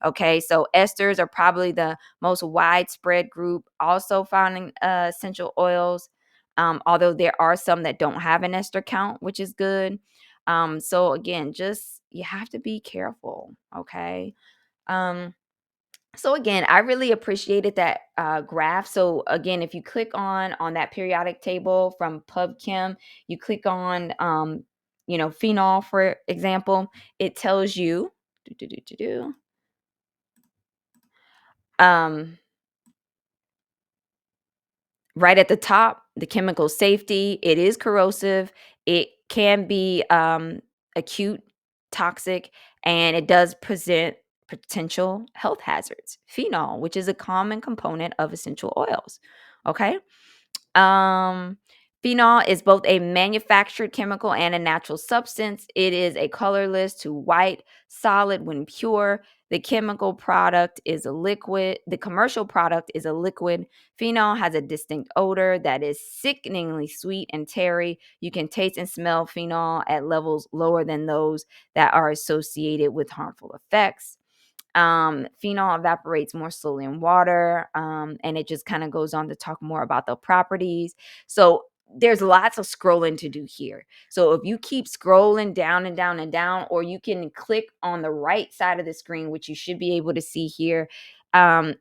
Okay, so esters are probably the most widespread group also found in essential oils, although there are some that don't have an ester count, which is good. So again, just you have to be careful. Okay. Um, so again, I really appreciated that graph. So again, if you click on that periodic table from PubChem, you click on phenol, for example, it tells you do, do, do, do, do, um, right at the top, the chemical safety. It is corrosive. It can be acute, toxic, and it does present potential health hazards. Phenol, which is a common component of essential oils. Okay. Um, Phenol is both a manufactured chemical and a natural substance. It is a colorless to white solid when pure. The chemical product is a liquid. The commercial product is a liquid. Phenol has a distinct odor that is sickeningly sweet and tarry. You can taste and smell phenol at levels lower than those that are associated with harmful effects. Phenol evaporates more slowly in water, and it just kind of goes on to talk more about the properties. So there's lots of scrolling to do here. So if you keep scrolling down and down and down, or you can click on the right side of the screen, which you should be able to see here,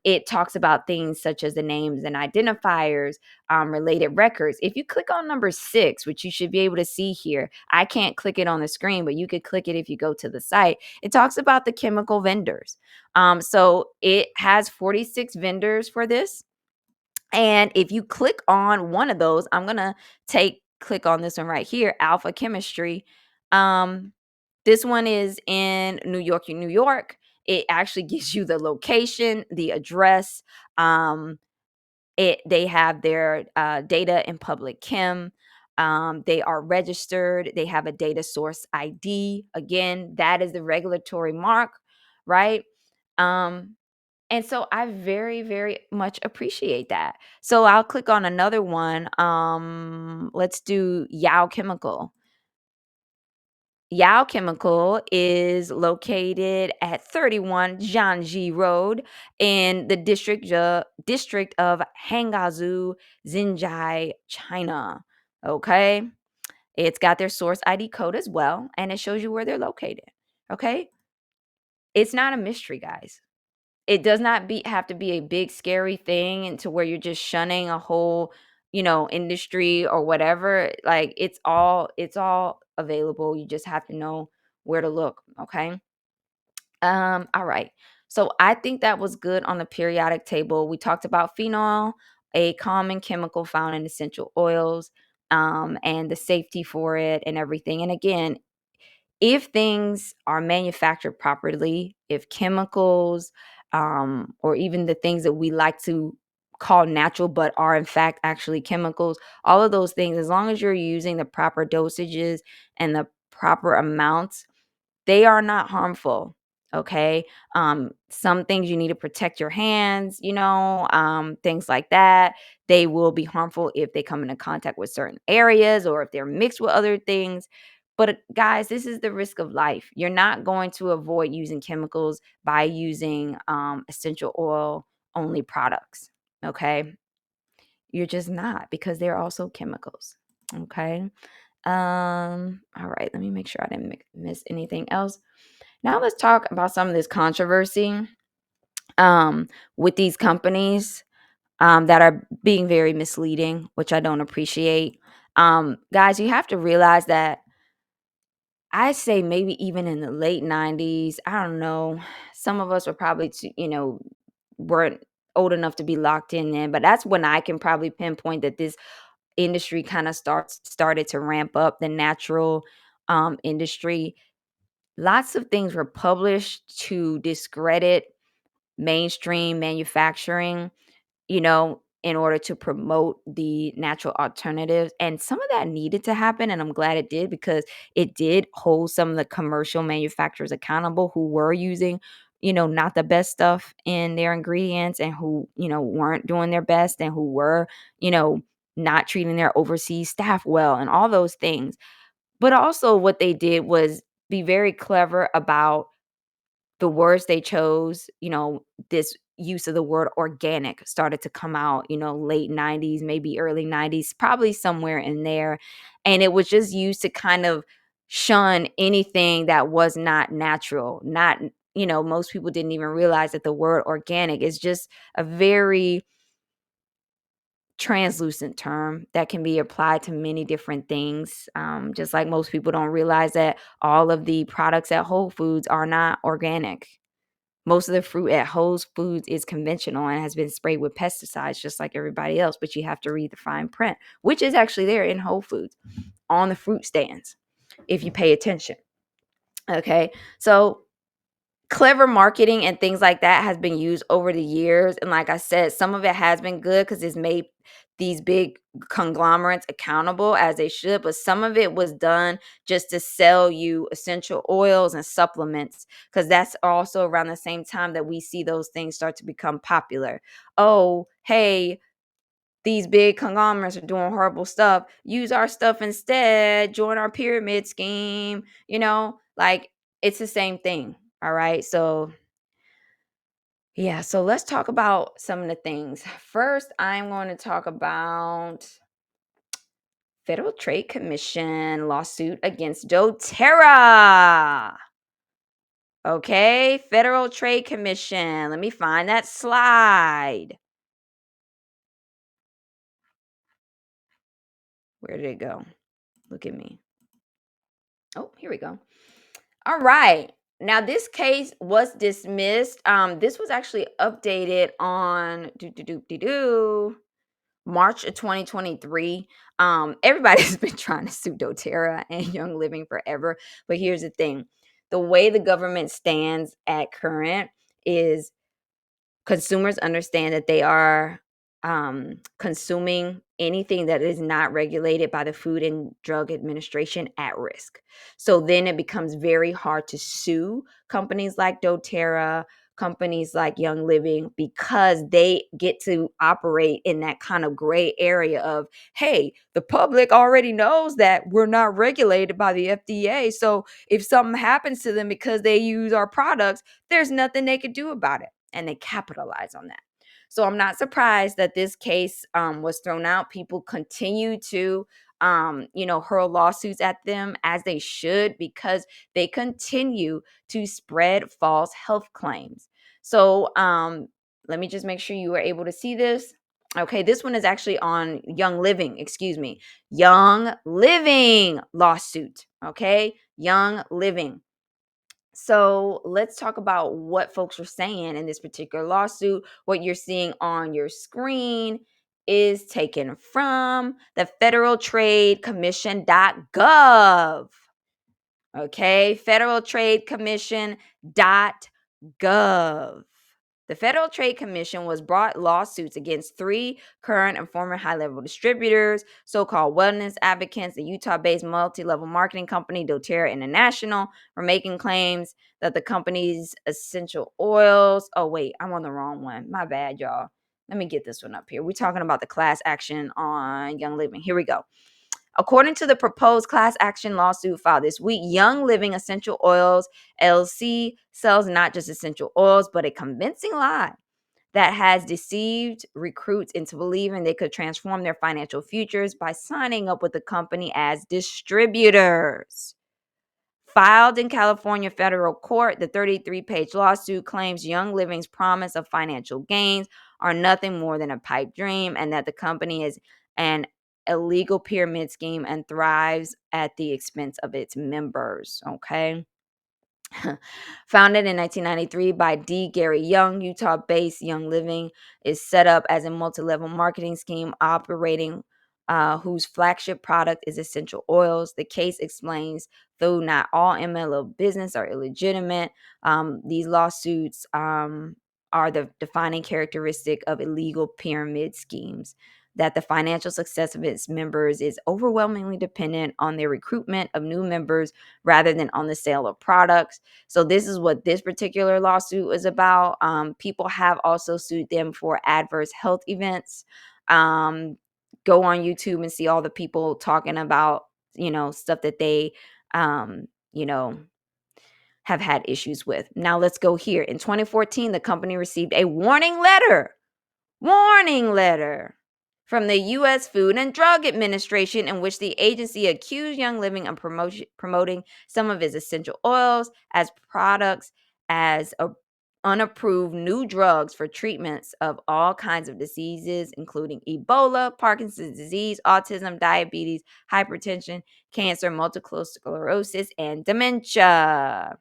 it talks about things such as the names and identifiers, related records. If you click on number 6, which you should be able to see here, I can't click it on the screen, but you could click it if you go to the site. It talks about the chemical vendors. So it has 46 vendors for this. And if you click on one of those, I'm going to click on this one right here, Alpha Chemistry. Um, this one is in New York, New York. It actually gives you the location, the address. They have their data in public chem. They are registered. They have a data source ID. Again, that is the regulatory mark, right? Um, and so I very, very much appreciate that. So I'll click on another one. Let's do Yao Chemical. Yao Chemical is located at 31 Jiangxi Road in the district of Hangzhou, Xinjiang, China. Okay. It's got their source ID code as well, and it shows you where they're located. Okay? It's not a mystery, guys. It does not have to be a big scary thing and to where you're just shunning a whole, industry or whatever. Like it's all available. You just have to know where to look, okay? All right. So I think that was good on the periodic table. We talked about phenol, a common chemical found in essential oils, and the safety for it and everything. And again, if things are manufactured properly, if chemicals, or even the things that we like to call natural but are in fact actually chemicals, all of those things, as long as you're using the proper dosages and the proper amounts, they are not harmful. Okay. Some things you need to protect your hands, things like that. They will be harmful if they come into contact with certain areas or if they're mixed with other things. But guys, this is the risk of life. You're not going to avoid using chemicals by using essential oil only products. Okay. You're just not, because they're also chemicals. Okay. All right. Let me make sure I didn't miss anything else. Now let's talk about some of this controversy with these companies that are being very misleading, which I don't appreciate. Guys, you have to realize that I say maybe even in the late 90s, I don't know, some of us were probably, weren't old enough to be locked in then, but that's when I can probably pinpoint that this industry kind of started to ramp up, the natural industry. Lots of things were published to discredit mainstream manufacturing, in order to promote the natural alternatives. And some of that needed to happen. And I'm glad it did, because it did hold some of the commercial manufacturers accountable who were using, not the best stuff in their ingredients, and who, weren't doing their best, and who were, you know, not treating their overseas staff well, and all those things. But also, what they did was be very clever about the words they chose. This use of the word organic started to come out, late 90s, maybe early 90s, probably somewhere in there. And it was just used to kind of shun anything that was not natural. Not, most people didn't even realize that the word organic is just a very translucent term that can be applied to many different things. Just like most people don't realize that all of the products at Whole Foods are not organic. Most of the fruit at Whole Foods is conventional and has been sprayed with pesticides just like everybody else, but you have to read the fine print, which is actually there in Whole Foods on the fruit stands if you pay attention. Okay. So clever marketing and things like that has been used over the years. And like I said, some of it has been good because it's made these big conglomerates accountable as they should, but some of it was done just to sell you essential oils and supplements, because that's also around the same time that we see those things start to become popular. Oh, hey, these big conglomerates are doing horrible stuff. Use our stuff instead. Join our pyramid scheme. Like, it's the same thing. All right. So, yeah. So, let's talk about some of the things. First, I'm going to talk about Federal Trade Commission lawsuit against doTERRA. Okay. Federal Trade Commission. Let me find that slide. Where did it go? Look at me. Oh, here we go. All right. Now this case was dismissed. This was actually updated on March of 2023. Everybody's been trying to sue doTERRA and Young Living forever, but here's the thing: the way the government stands at current is consumers understand that they are consuming anything that is not regulated by the Food and Drug Administration at risk. So then it becomes very hard to sue companies like doTERRA, companies like Young Living, because they get to operate in that kind of gray area of, hey, the public already knows that we're not regulated by the FDA. So if something happens to them because they use our products, there's nothing they could do about it. And they capitalize on that. So I'm not surprised that this case was thrown out. People continue to hurl lawsuits at them, as they should, because they continue to spread false health claims. So let me just make sure you were able to see this. Okay, this one is actually on Young Living, excuse me. Young Living lawsuit. Okay, Young Living. So let's talk about what folks are saying in this particular lawsuit. What you're seeing on your screen is taken from the Federal Trade Commission.gov. Okay, Federal Trade Commission.gov. The Federal Trade Commission was brought lawsuits against 3 current and former high-level distributors, so-called wellness advocates, the Utah-based multi-level marketing company doTERRA International, for making claims that the company's essential oils. Oh, wait, I'm on the wrong one. My bad, y'all. Let me get this one up here. We're talking about the class action on Young Living. Here we go. According to the proposed class action lawsuit filed this week, Young Living Essential Oils LLC sells not just essential oils, but a convincing lie that has deceived recruits into believing they could transform their financial futures by signing up with the company as distributors. Filed in California federal court, the 33-page lawsuit claims Young Living's promise of financial gains are nothing more than a pipe dream, and that the company is an illegal pyramid scheme and thrives at the expense of its members. Okay. Founded in 1993 by D. Gary Young, Utah-based Young Living is set up as a multi-level marketing scheme operating whose flagship product is essential oils. The case explains, though not all MLO business are illegitimate, these lawsuits are the defining characteristic of illegal pyramid schemes, that the financial success of its members is overwhelmingly dependent on their recruitment of new members rather than on the sale of products. So this is what this particular lawsuit is about. People have also sued them for adverse health events. Go on YouTube and see all the people talking about, stuff that they, you know, have had issues with. Now let's go here. In 2014, the company received a warning letter from the U.S. Food and Drug Administration, in which the agency accused Young Living of promoting some of its essential oils as products as unapproved new drugs for treatments of all kinds of diseases, including Ebola, Parkinson's disease, autism, diabetes, hypertension, cancer, multiple sclerosis, and dementia.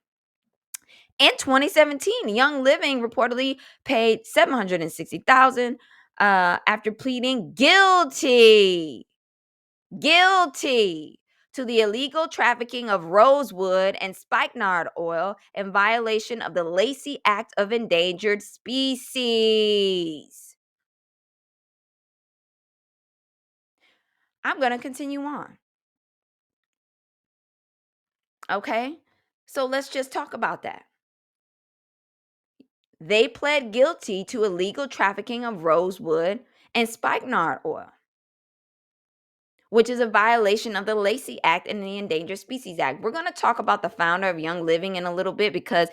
In 2017, Young Living reportedly paid $760,000 after pleading guilty to the illegal trafficking of rosewood and spikenard oil in violation of the Lacey Act of Endangered Species. I'm going to continue on. Okay? So let's just talk about that. They pled guilty to illegal trafficking of rosewood and spikenard oil, which is a violation of the Lacey Act and the Endangered Species Act. We're going to talk about the founder of Young Living in a little bit, because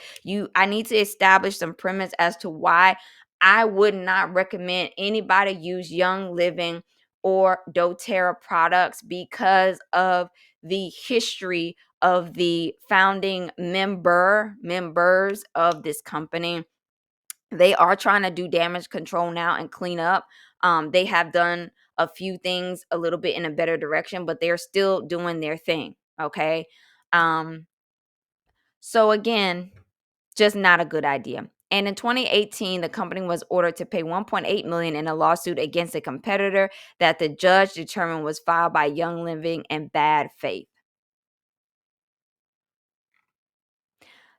I need to establish some premise as to why I would not recommend anybody use Young Living or doTERRA products, because of the history of the founding members of this company. They are trying to do damage control now and clean up. They have done a few things a little bit in a better direction, but they're still doing their thing. Okay. Um, so again, just not a good idea. And in 2018, the company was ordered to pay $1.8 million in a lawsuit against a competitor that the judge determined was filed by Young Living in bad faith.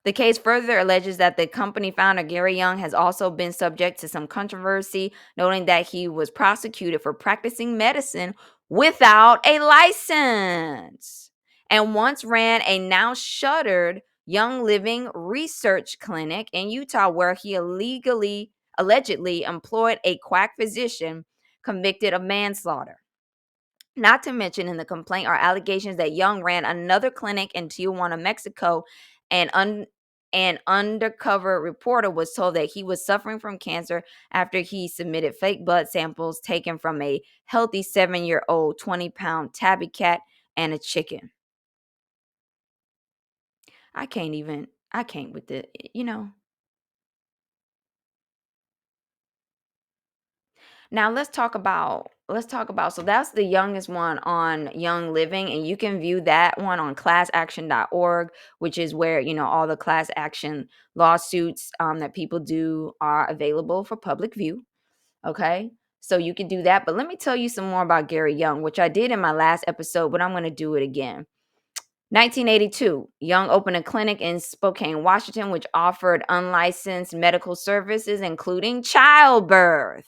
The case further alleges that the company founder, Gary Young, has also been subject to some controversy, noting that he was prosecuted for practicing medicine without a license and once ran a now shuttered Young Living research clinic in Utah, where he allegedly employed a quack physician convicted of manslaughter. Not to mention, in the complaint are allegations that Young ran another clinic in Tijuana, Mexico, and An undercover reporter was told that he was suffering from cancer after he submitted fake blood samples taken from a healthy 7-year-old 20-pound tabby cat and a chicken. I can't with it. Now let's talk about so that's the youngest one on Young Living, and you can view that one on classaction.org, which is where all the class action lawsuits that people do are available for public view. Okay, so you can do that. But let me tell you some more about Gary Young, which I did in my last episode, but I'm going to do it again. 1982, Young opened a clinic in Spokane, Washington, which offered unlicensed medical services, including childbirth.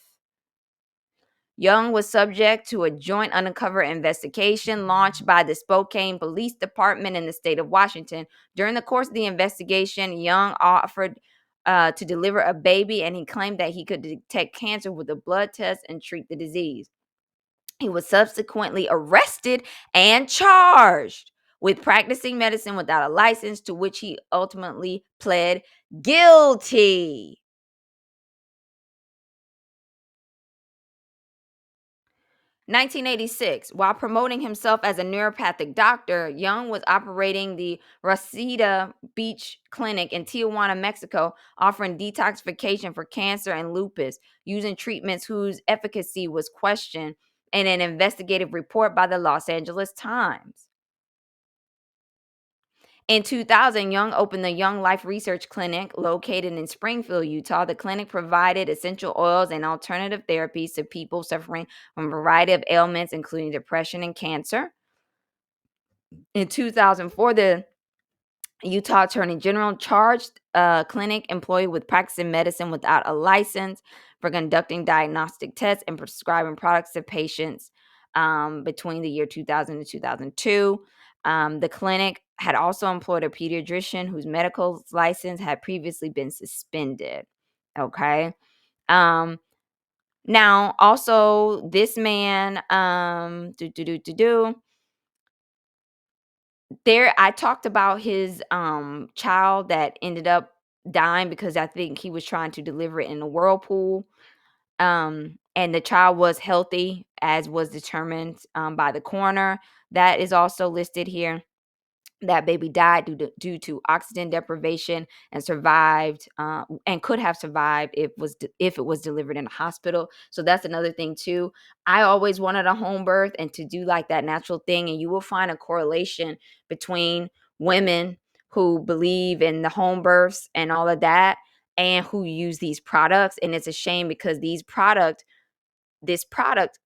Young was subject to a joint undercover investigation launched by the Spokane Police Department in the state of Washington. During the course of the investigation, Young offered to deliver a baby, and he claimed that he could detect cancer with a blood test and treat the disease. He was subsequently arrested and charged with practicing medicine without a license, to which he ultimately pled guilty. 1986, while promoting himself as a neuropathic doctor, Young was operating the Reseda Beach Clinic in Tijuana, Mexico, offering detoxification for cancer and lupus, using treatments whose efficacy was questioned in an investigative report by the Los Angeles Times. In 2000, Young opened the Young Life Research Clinic located in Springfield, Utah. The clinic provided essential oils and alternative therapies to people suffering from a variety of ailments, including depression and cancer. In 2004, the Utah Attorney General charged a clinic employee with practicing medicine without a license for conducting diagnostic tests and prescribing products to patients between the year 2000 and 2002. The clinic had also employed a pediatrician whose medical license had previously been suspended. Okay. Um, Now, also, this man, there I talked about his child that ended up dying because I think he was trying to deliver it in a whirlpool. And the child was healthy, as was determined by the coroner. That is also listed here. That baby died due to oxygen deprivation and survived and could have survived if it was delivered in a hospital. So that's another thing too. I always wanted a home birth and to do like that natural thing, and you will find a correlation between women who believe in the home births and all of that and who use these products. And it's a shame because this product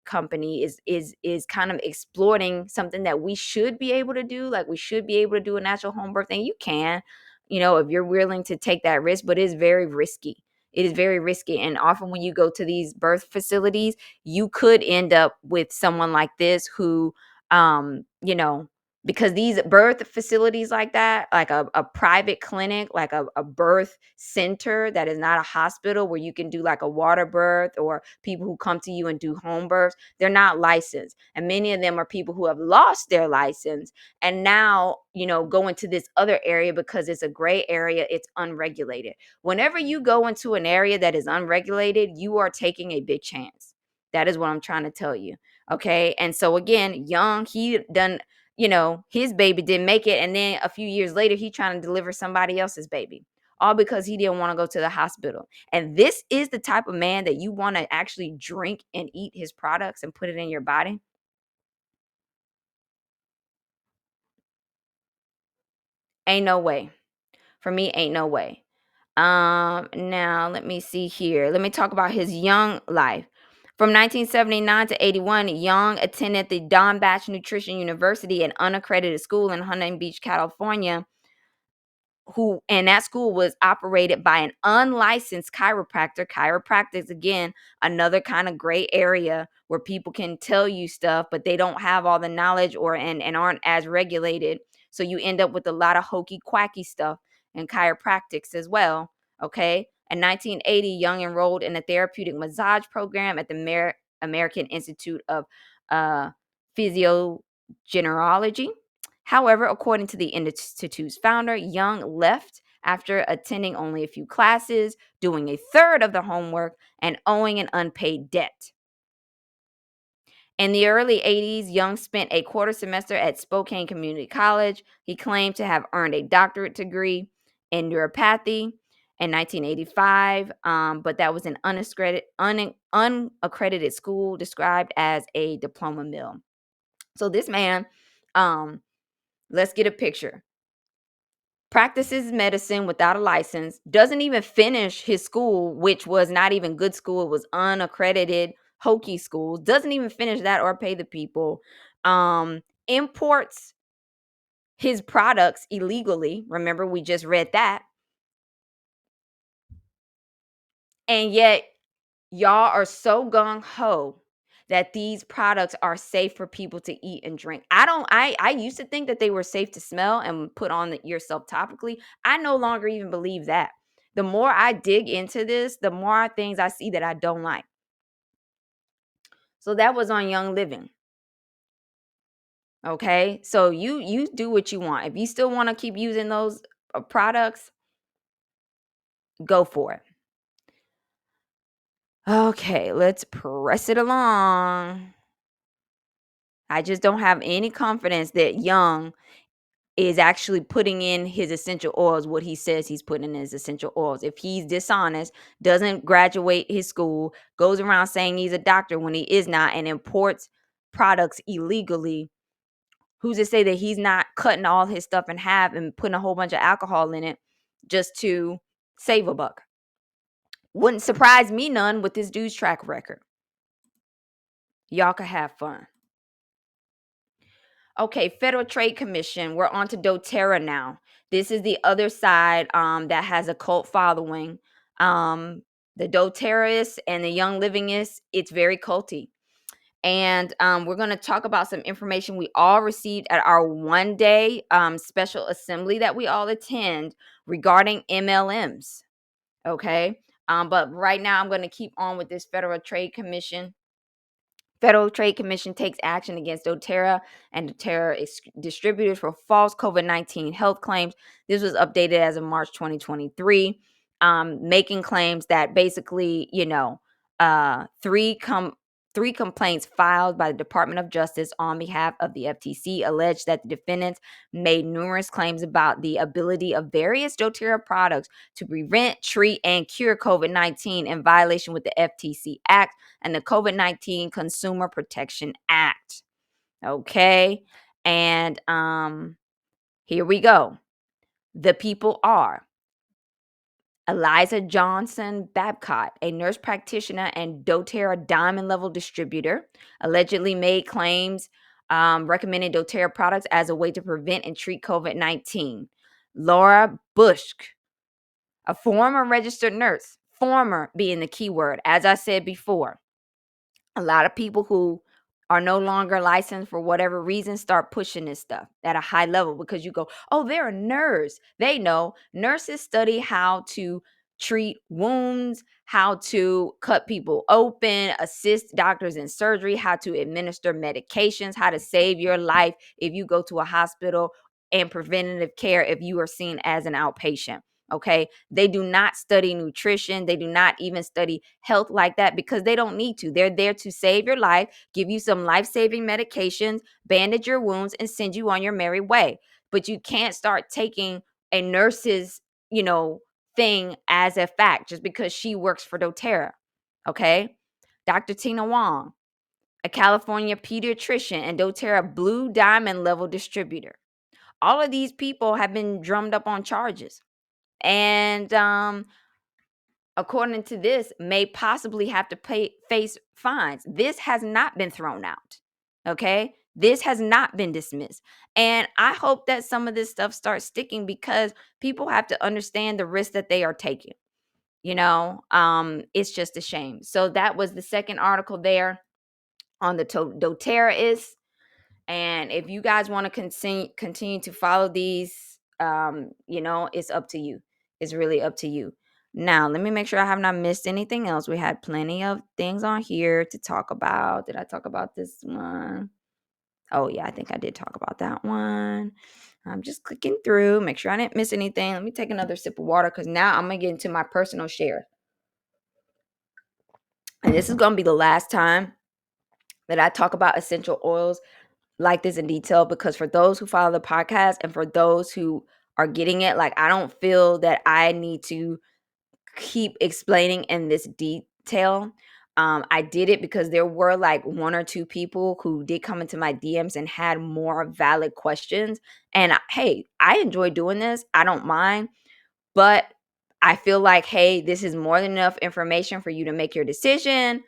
company is kind of exploiting something that we should be able to do. Like, we should be able to do a natural home birth, and you can, if you're willing to take that risk, but it's very risky. It is very risky. And often when you go to these birth facilities, you could end up with someone like this who, because these birth facilities like that, like a private clinic, like a birth center that is not a hospital where you can do like a water birth, or people who come to you and do home births, they're not licensed. And many of them are people who have lost their license and now, go into this other area because it's a gray area, it's unregulated. Whenever you go into an area that is unregulated, you are taking a big chance. That is what I'm trying to tell you. Okay. And so again, Young, he done, his baby didn't make it. And then a few years later, he trying to deliver somebody else's baby, all because he didn't want to go to the hospital. And this is the type of man that you want to actually drink and eat his products and put it in your body. Ain't no way. For me, ain't no way. Now let me see here. Let me talk about his young life. From 1979 to 81, Young attended the Don Batch Nutrition University, an unaccredited school in Huntington Beach, California, and that school was operated by an unlicensed chiropractor. Chiropractic, again, another kind of gray area where people can tell you stuff, but they don't have all the knowledge and aren't as regulated. So you end up with a lot of hokey quacky stuff and chiropractics as well. Okay. In 1980, Young enrolled in a therapeutic massage program at the American Institute of uh, Physiogenerology. However, according to the institute's founder, Young left after attending only a few classes, doing a third of the homework, and owing an unpaid debt. In the early 80s, Young spent a quarter semester at Spokane Community College. He claimed to have earned a doctorate degree in neuropathy in 1985, but that was an unaccredited school described as a diploma mill. So this man, um, let's get a picture. Practices medicine without a license, doesn't even finish his school, which was not even good school. It was unaccredited, hokey school. Doesn't even finish that or pay the people. Imports his products illegally. Remember, we just read that. And yet, y'all are so gung ho that these products are safe for people to eat and drink. I used to think that they were safe to smell and put on yourself topically. I no longer even believe that. The more I dig into this, the more things I see that I don't like. So that was on Young Living. Okay? So you do what you want. If you still want to keep using those products, go for it. Okay, let's press it along. I just don't have any confidence that Young is actually putting in his essential oils, what he says he's putting in his essential oils. If he's dishonest, doesn't graduate his school, goes around saying he's a doctor when he is not, and imports products illegally, who's to say that he's not cutting all his stuff in half and putting a whole bunch of alcohol in it just to save a buck? Wouldn't surprise me none with this dude's track record. Y'all can have fun. Okay, Federal Trade Commission. We're on to doTERRA now. This is the other side that has a cult following. The doTERRAists and the Young Livingists, it's very culty. And we're going to talk about some information we all received at our one-day special assembly that we all attend regarding MLMs. Okay, but right now I'm going to keep on with this Federal Trade Commission. Federal Trade Commission takes action against doTERRA and doTERRA distributors for false COVID-19 health claims. This was updated as of March 2023, making claims that basically, three complaints filed by the Department of Justice on behalf of the FTC allege that the defendants made numerous claims about the ability of various doTERRA products to prevent, treat, and cure COVID-19 in violation with the FTC Act and the COVID-19 Consumer Protection Act. Okay. And here we go. The people are Eliza Johnson Babcott, a nurse practitioner and doTERRA diamond level distributor, allegedly made claims recommending doTERRA products as a way to prevent and treat COVID-19. Laura Bush, a former registered nurse, former being the key word, as I said before. A lot of people who are no longer licensed for whatever reason start pushing this stuff at a high level because you go, oh, they're a nurse. They know. Nurses study how to treat wounds, how to cut people open, assist doctors in surgery, how to administer medications, how to save your life if you go to a hospital, and preventative care if you are seen as an outpatient. Okay. They do not study nutrition. They do not even study health like that because they don't need to. They're there to save your life, give you some life-saving medications, bandage your wounds, and send you on your merry way. But you can't start taking a nurse's, thing as a fact just because she works for doTERRA. Okay. Dr. Tina Wong, a California pediatrician and doTERRA Blue Diamond level distributor. All of these people have been drummed up on charges. And according to this, may possibly have to face fines. This has not been thrown out. Okay. This has not been dismissed. And I hope that some of this stuff starts sticking because people have to understand the risk that they are taking. It's just a shame. So that was the second article there on the doTERRA. And if you guys want to continue to follow these, it's up to you. It's really up to you. Now, let me make sure I have not missed anything else. We had plenty of things on here to talk about. Did I talk about this one? Oh, yeah, I think I did talk about that one. I'm just clicking through, make sure I didn't miss anything. Let me take another sip of water because now I'm going to get into my personal share. And this is going to be the last time that I talk about essential oils like this in detail, because for those who follow the podcast and for those who are getting it, like, I don't feel that I need to keep explaining in this detail. I did it because there were like one or two people who did come into my DMs and had more valid questions. And hey, I enjoy doing this. I don't mind. But I feel like, hey, this is more than enough information for you to make your decision.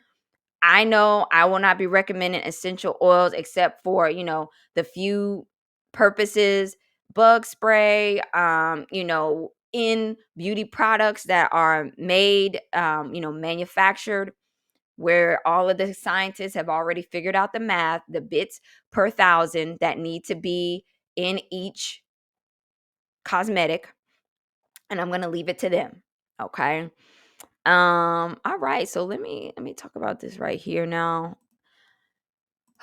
I know I will not be recommending essential oils except for, the few purposes, bug spray, in beauty products that are made, manufactured, where all of the scientists have already figured out the math, the bits per thousand that need to be in each cosmetic. And I'm going to leave it to them. Okay. All right. So let me talk about this right here now.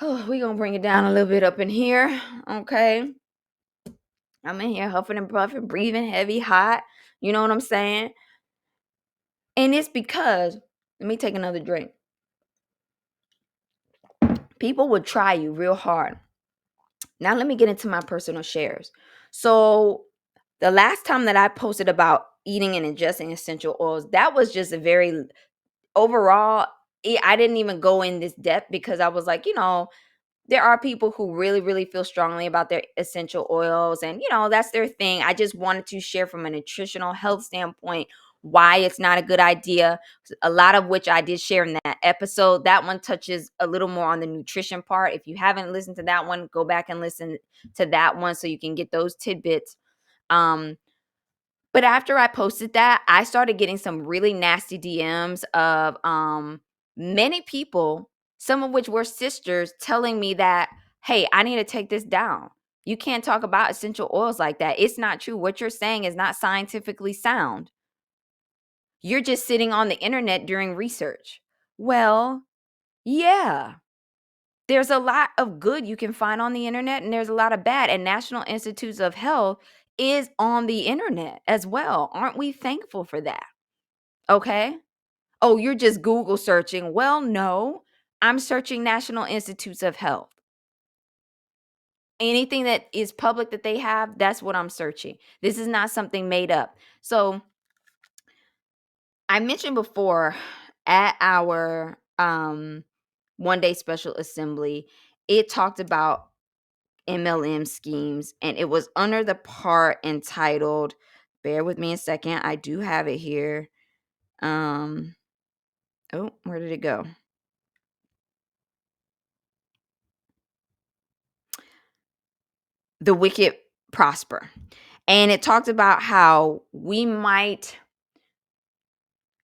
Oh, we're gonna bring it down a little bit up in here. Okay. I'm in here huffing and puffing, breathing heavy, hot. You know what I'm saying? And it's because, let me take another drink. People would try you real hard. Now let me get into my personal shares. So the last time that I posted about eating and ingesting essential oils, that was just a very overall, I didn't even go in this depth because I was like, there are people who really, really feel strongly about their essential oils, and that's their thing. I just wanted to share from a nutritional health standpoint why it's not a good idea. A lot of which I did share in that episode. That one touches a little more on the nutrition part. If you haven't listened to that one, go back and listen to that one so you can get those tidbits. Um, but after I posted that, I started getting some really nasty DMs of many people, some of which were sisters, telling me that, hey, I need to take this down. You can't talk about essential oils like that. It's not true. What you're saying is not scientifically sound. You're just sitting on the internet doing research. Well, yeah. There's a lot of good you can find on the internet, and there's a lot of bad. And National Institutes of Health is on the internet as well. Aren't we thankful for that? Okay. Oh, you're just Google searching. Well, no, I'm searching National Institutes of Health. Anything that is public that they have, that's what I'm searching. This is not something made up. So I mentioned before at our one day special assembly, it talked about MLM schemes, and it was under the part entitled, bear with me a second, I do have it here. Oh, where did it go? The wicked prosper. And it talked about how we might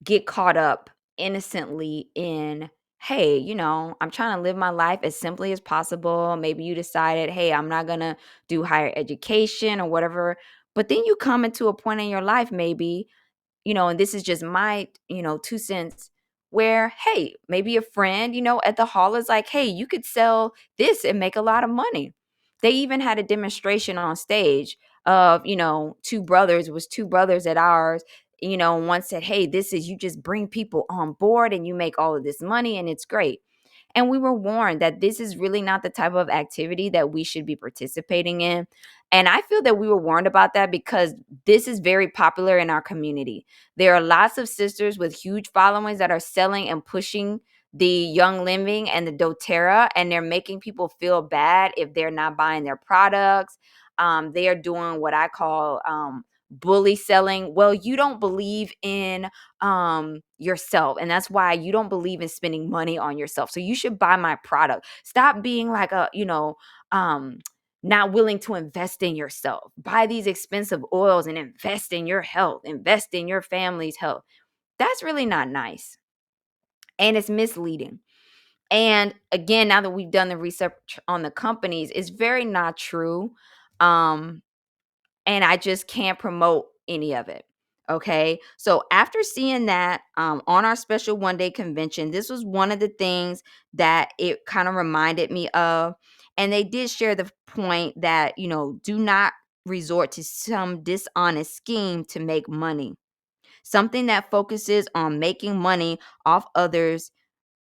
get caught up innocently in, hey, I'm trying to live my life as simply as possible. Maybe you decided, hey, I'm not going to do higher education or whatever. But then you come into a point in your life, maybe, and this is just my, 2 cents, where, hey, maybe a friend, at the hall is like, hey, you could sell this and make a lot of money. They even had a demonstration on stage of, two brothers. It was two brothers at ours. One said, hey, this is, you just bring people on board and you make all of this money and it's great. And we were warned that this is really not the type of activity that we should be participating in. And I feel that we were warned about that because this is very popular in our community. There are lots of sisters with huge followings that are selling and pushing the Young Living and the doTERRA, and they're making people feel bad if they're not buying their products. They are doing what I call bully selling. Well, you don't believe in yourself, and that's why you don't believe in spending money on yourself, so you should buy my product. Stop being like a not willing to invest in yourself. Buy these expensive oils and invest in your health, invest in your family's health. That's really not nice, and it's misleading. And again, now that we've done the research on the companies, it's very not true. um and I just can't promote any of it. Okay. So after seeing that on our special one day convention, this was one of the things that it kind of reminded me of. And they did share the point that, do not resort to some dishonest scheme to make money, something that focuses on making money off others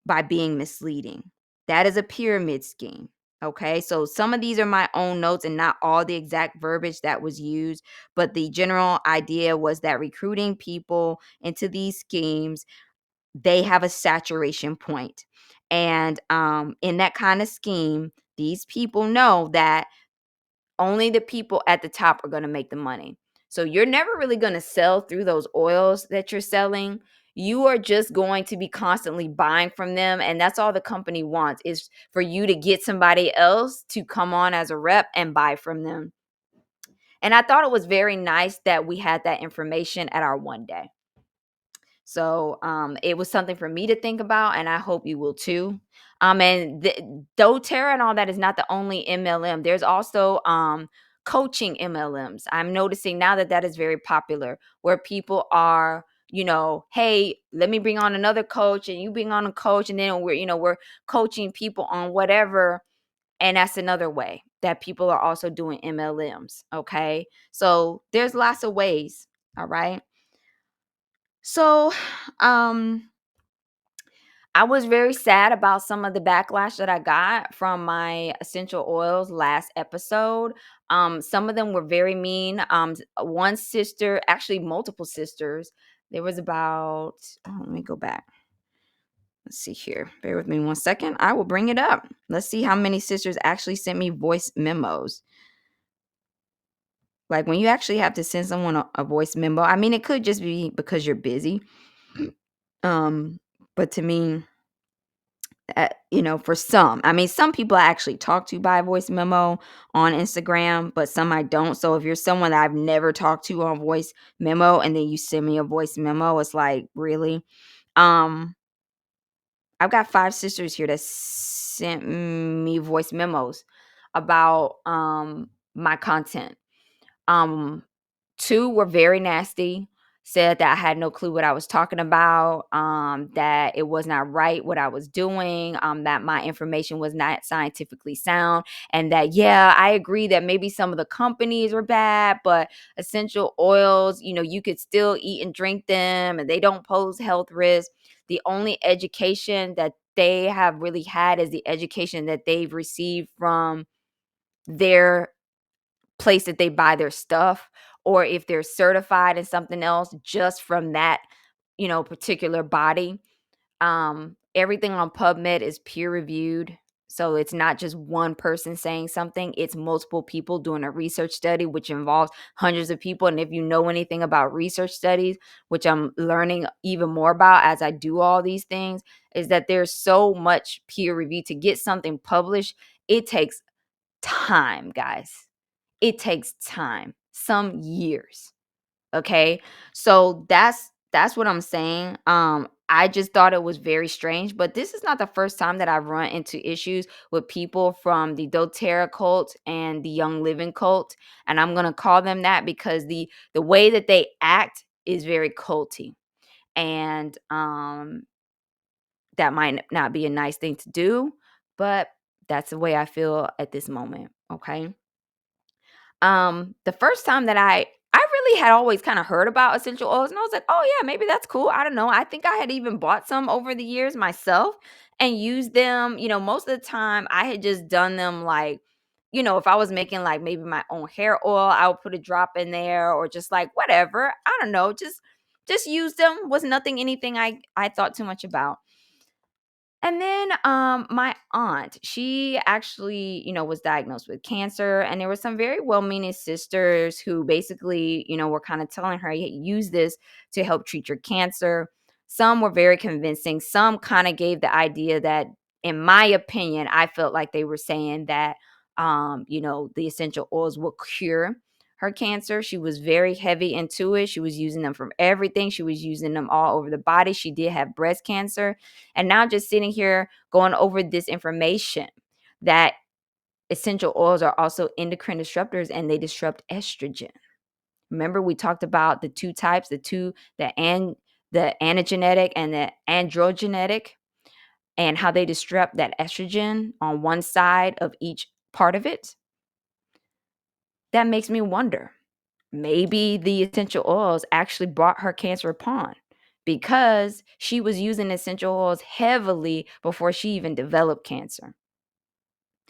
by being misleading. That is a pyramid scheme. Okay, so some of these are my own notes and not all the exact verbiage that was used, but the general idea was that recruiting people into these schemes, they have a saturation point. And in that kind of scheme, these people know that only the people at the top are going to make the money. So you're never really going to sell through those oils that you're selling. You are just going to be constantly buying from them. And that's all the company wants, is for you to get somebody else to come on as a rep and buy from them. And I thought it was very nice that we had that information at our one day. So it was something for me to think about, and I hope you will too. And doTERRA and all that is not the only MLM. There's also coaching MLMs. I'm noticing now that that is very popular, where people are, hey, let me bring on another coach, and you bring on a coach, and then we're coaching people on whatever. And that's another way that people are also doing MLMs. Okay, so there's lots of ways. All right. So, I was very sad about some of the backlash that I got from my essential oils last episode. Some of them were very mean. One sister, actually multiple sisters, there was about, let me go back. Let's see here. Bear with me one second. I will bring it up. Let's see how many sisters actually sent me voice memos. Like when you actually have to send someone a voice memo, I mean, it could just be because you're busy. But to me, for some, I mean, some people I actually talk to by voice memo on Instagram, but some I don't. So if you're someone that I've never talked to on voice memo and then you send me a voice memo, it's like, really? Um, I've got 5 sisters here that sent me voice memos about my content. Um, 2 were very nasty, said that I had no clue what I was talking about, that it was not right what I was doing, that my information was not scientifically sound, and that, yeah, I agree that maybe some of the companies were bad, but essential oils, you could still eat and drink them and they don't pose health risks. The only education that they have really had is the education that they've received from their place that they buy their stuff, or if they're certified in something else just from that, particular body. Everything on PubMed is peer reviewed. So it's not just one person saying something, it's multiple people doing a research study, which involves hundreds of people. And if you know anything about research studies, which I'm learning even more about as I do all these things, is that there's so much peer review to get something published. It takes time, guys. It takes time, some years. Okay? So that's what I'm saying. I just thought it was very strange, but this is not the first time that I've run into issues with people from the doTERRA cult and the Young Living cult, and I'm going to call them that because the way that they act is very culty. And that might not be a nice thing to do, but that's the way I feel at this moment, okay? The first time that I really had always kind of heard about essential oils, and I was like, "Oh yeah, maybe that's cool." I don't know. I think I had even bought some over the years myself and used them. Most of the time I had just done them like, if I was making like maybe my own hair oil, I would put a drop in there or just like whatever. I don't know, just use them. Was nothing anything I thought too much about. And then my aunt, she actually, was diagnosed with cancer, and there were some very well-meaning sisters who basically, were kind of telling her, "Hey, use this to help treat your cancer." Some were very convincing. Some kind of gave the idea that, in my opinion, I felt like they were saying that the essential oils will cure her cancer. She was very heavy into it. She was using them from everything. She was using them all over the body. She did have breast cancer. And now just sitting here going over this information that essential oils are also endocrine disruptors and they disrupt estrogen. Remember we talked about the 2 types, the anagenetic and the androgenetic, and how they disrupt that estrogen on one side of each part of it. that makes me wonder, maybe the essential oils actually brought her cancer upon because she was using essential oils heavily before she even developed cancer.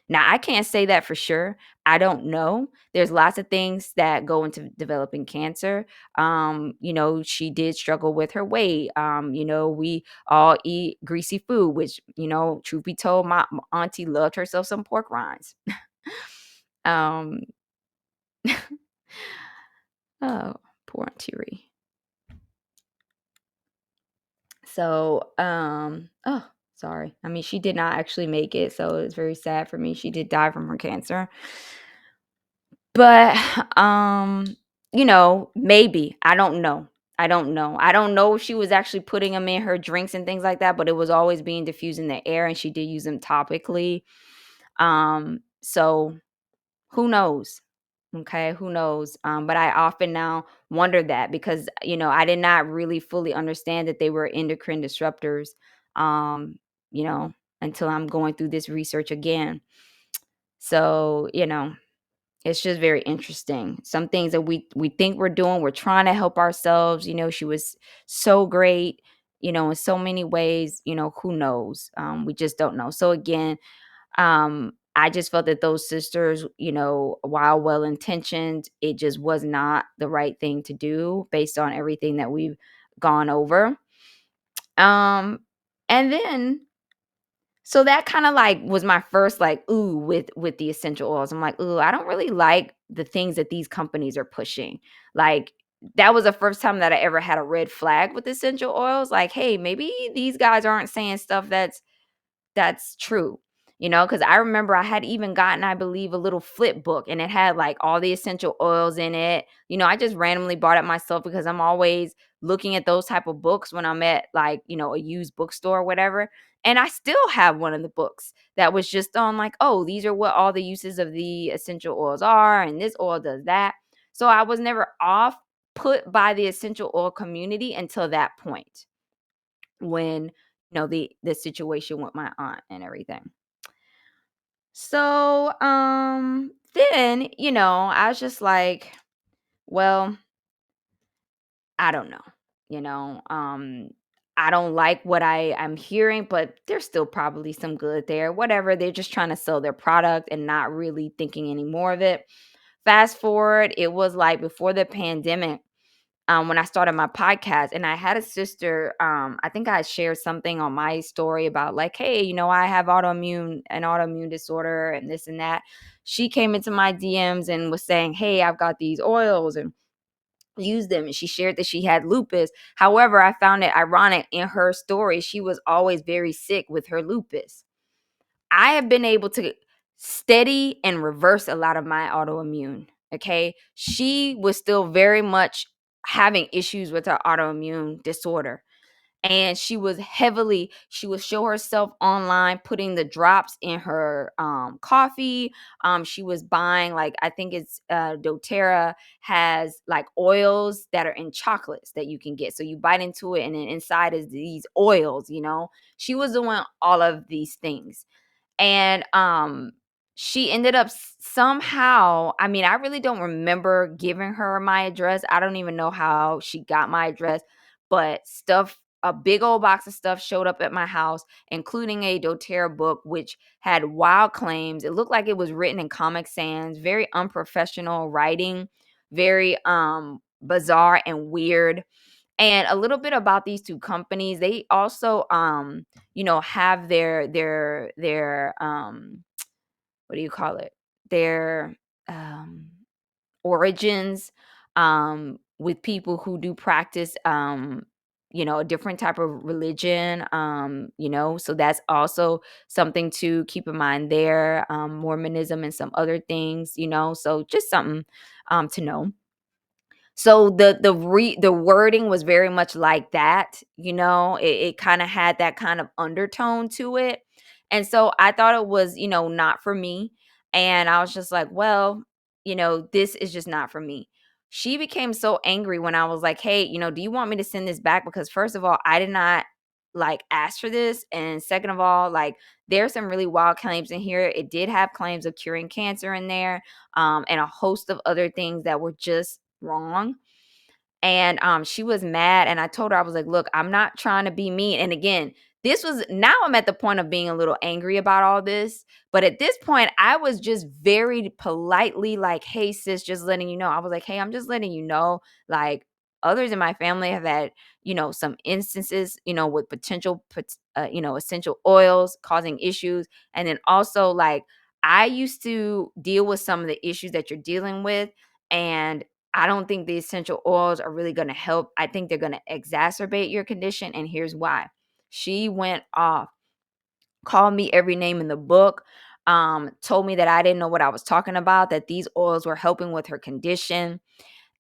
Now, I can't say that for sure. I don't know. There's lots of things that go into developing cancer. She did struggle with her weight. We all eat greasy food, which, truth be told, my auntie loved herself some pork rinds. um, oh, poor Auntie Ree. So, oh, sorry. I mean, she did not actually make it, so it's very sad for me. She did die from her cancer. But, maybe. I don't know. I don't know. I don't know if she was actually putting them in her drinks and things like that, but it was always being diffused in the air, and she did use them topically. So who knows? Okay, who knows? But I often now wonder that because, I did not really fully understand that they were endocrine disruptors, um, you know, until I'm going through this research again. So, it's just very interesting. Some things that we think we're doing, we're trying to help ourselves. She was so great, in so many ways. Who knows? We just don't know. So again, I just felt that those sisters, while well intentioned, it just was not the right thing to do based on everything that we've gone over. Um, and then so that kind of like was my first like ooh with the essential oils. I'm like, ooh, I don't really like the things that these companies are pushing. Like that was the first time that I ever had a red flag with essential oils. Like, hey, maybe these guys aren't saying stuff that's true, because I remember I had even gotten, I believe, a little flip book and it had like all the essential oils in it. I just randomly bought it myself because I'm always looking at those type of books when I'm at like, a used bookstore or whatever. And I still have one of the books that was just on like, oh, these are what all the uses of the essential oils are, and this oil does that. So I was never off put by the essential oil community until that point when the situation with my aunt and everything. So then, I was just like, well, I don't know. You know, um I don't like what I'm hearing, but there's still probably some good there. Whatever, they're just trying to sell their product and not really thinking any more of it. Fast forward, it was like before the pandemic, when I started my podcast, and I had a sister. I think I shared something on my story about like, hey, I have an autoimmune disorder and this and that. She came into my DMs and was saying, hey, I've got these oils and use them. And she shared that she had lupus. However, I found it ironic in her story, she was always very sick with her lupus. I have been able to steady and reverse a lot of my autoimmune. Okay. She was still very much having issues with her autoimmune disorder. And she would show herself online putting the drops in her coffee. She was buying, like, I think it's doTERRA has like oils that are in chocolates that you can get. So you bite into it and then inside is these oils. She was doing all of these things. And she ended up somehow, I mean, I really don't remember giving her my address. I don't even know how she got my address, but a big old box of stuff showed up at my house, including a doTERRA book which had wild claims. It looked like it was written in Comic Sans, very unprofessional writing, very bizarre and weird. And a little bit about these two companies, they also have their what do you call it? Their um origins with people who do practice a different type of religion. So that's also something to keep in mind there. Mormonism and some other things, so just something to know. So the wording was very much like that. It kind of had that kind of undertone to it. And so I thought it was, not for me. And I was just like, well, this is just not for me. She became so angry when I was like, hey, do you want me to send this back? Because first of all, I did not like asked for this. And second of all, like there's some really wild claims in here. It did have claims of curing cancer in there, and a host of other things that were just wrong. And she was mad, and I told her, I was like, look, I'm not trying to be mean. And again, this was, now I'm at the point of being a little angry about all this. But at this point, I was just very politely like, hey, sis, just letting you know. I was like, hey, I'm just letting you know, like, others in my family have had, some instances, with potential, essential oils causing issues. And then also, like, I used to deal with some of the issues that you're dealing with. And I don't think the essential oils are really going to help. I think they're going to exacerbate your condition. And here's why. She went off, called me every name in the book, told me that I didn't know what I was talking about, that these oils were helping with her condition.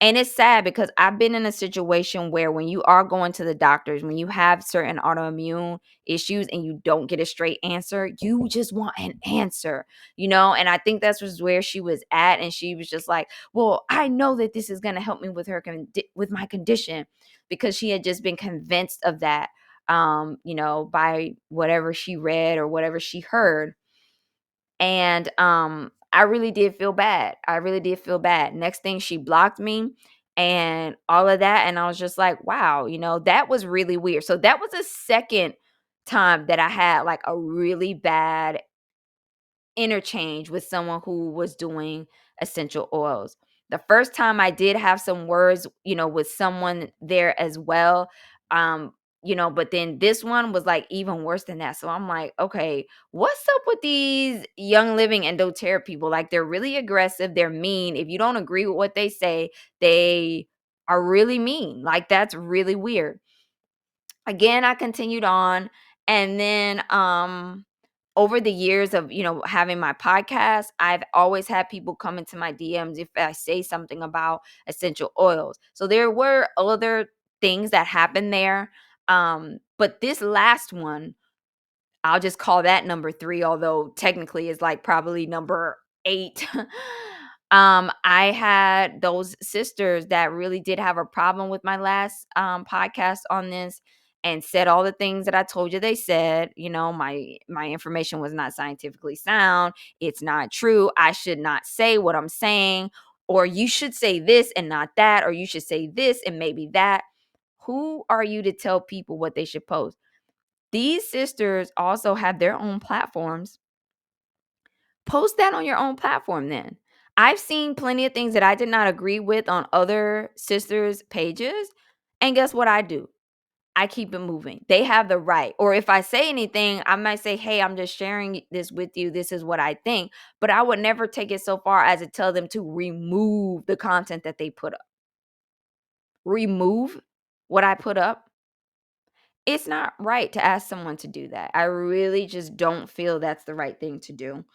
And it's sad because I've been in a situation where when you are going to the doctors, when you have certain autoimmune issues and you don't get a straight answer, you just want an answer, And I think that's was where she was at. And she was just like, well, I know that this is going to help me with with my condition, because she had just been convinced of that, by whatever she read or whatever she heard. And I really did feel bad. I really did feel bad. Next thing, she blocked me and all of that. And I was just like, wow, that was really weird. So that was the second time that I had like a really bad interchange with someone who was doing essential oils. The first time I did have some words, with someone there as well. But then this one was like even worse than that. So I'm like, okay, what's up with these young living endoterra people? Like, they're really aggressive, they're mean. If you don't agree with what they say, they are really mean. Like, that's really weird. Again, I continued on, and then over the years of, having my podcast, I've always had people come into my DMs if I say something about essential oils. So there were other things that happened there. But this last one, I'll just call that number 3, although technically is like probably number 8. I had those sisters that really did have a problem with my last podcast on this, and said all the things that I told you they said. My information was not scientifically sound. It's not true. I should not say what I'm saying, or you should say this and not that, or you should say this and maybe that. Who are you to tell people what they should post? These sisters also have their own platforms. Post that on your own platform then. I've seen plenty of things that I did not agree with on other sisters' pages. And guess what I do? I keep it moving. They have the right. Or if I say anything, I might say, hey, I'm just sharing this with you. This is what I think. But I would never take it so far as to tell them to remove the content that they put up. Remove what I put up. It's not right to ask someone to do that. I really just don't feel that's the right thing to do.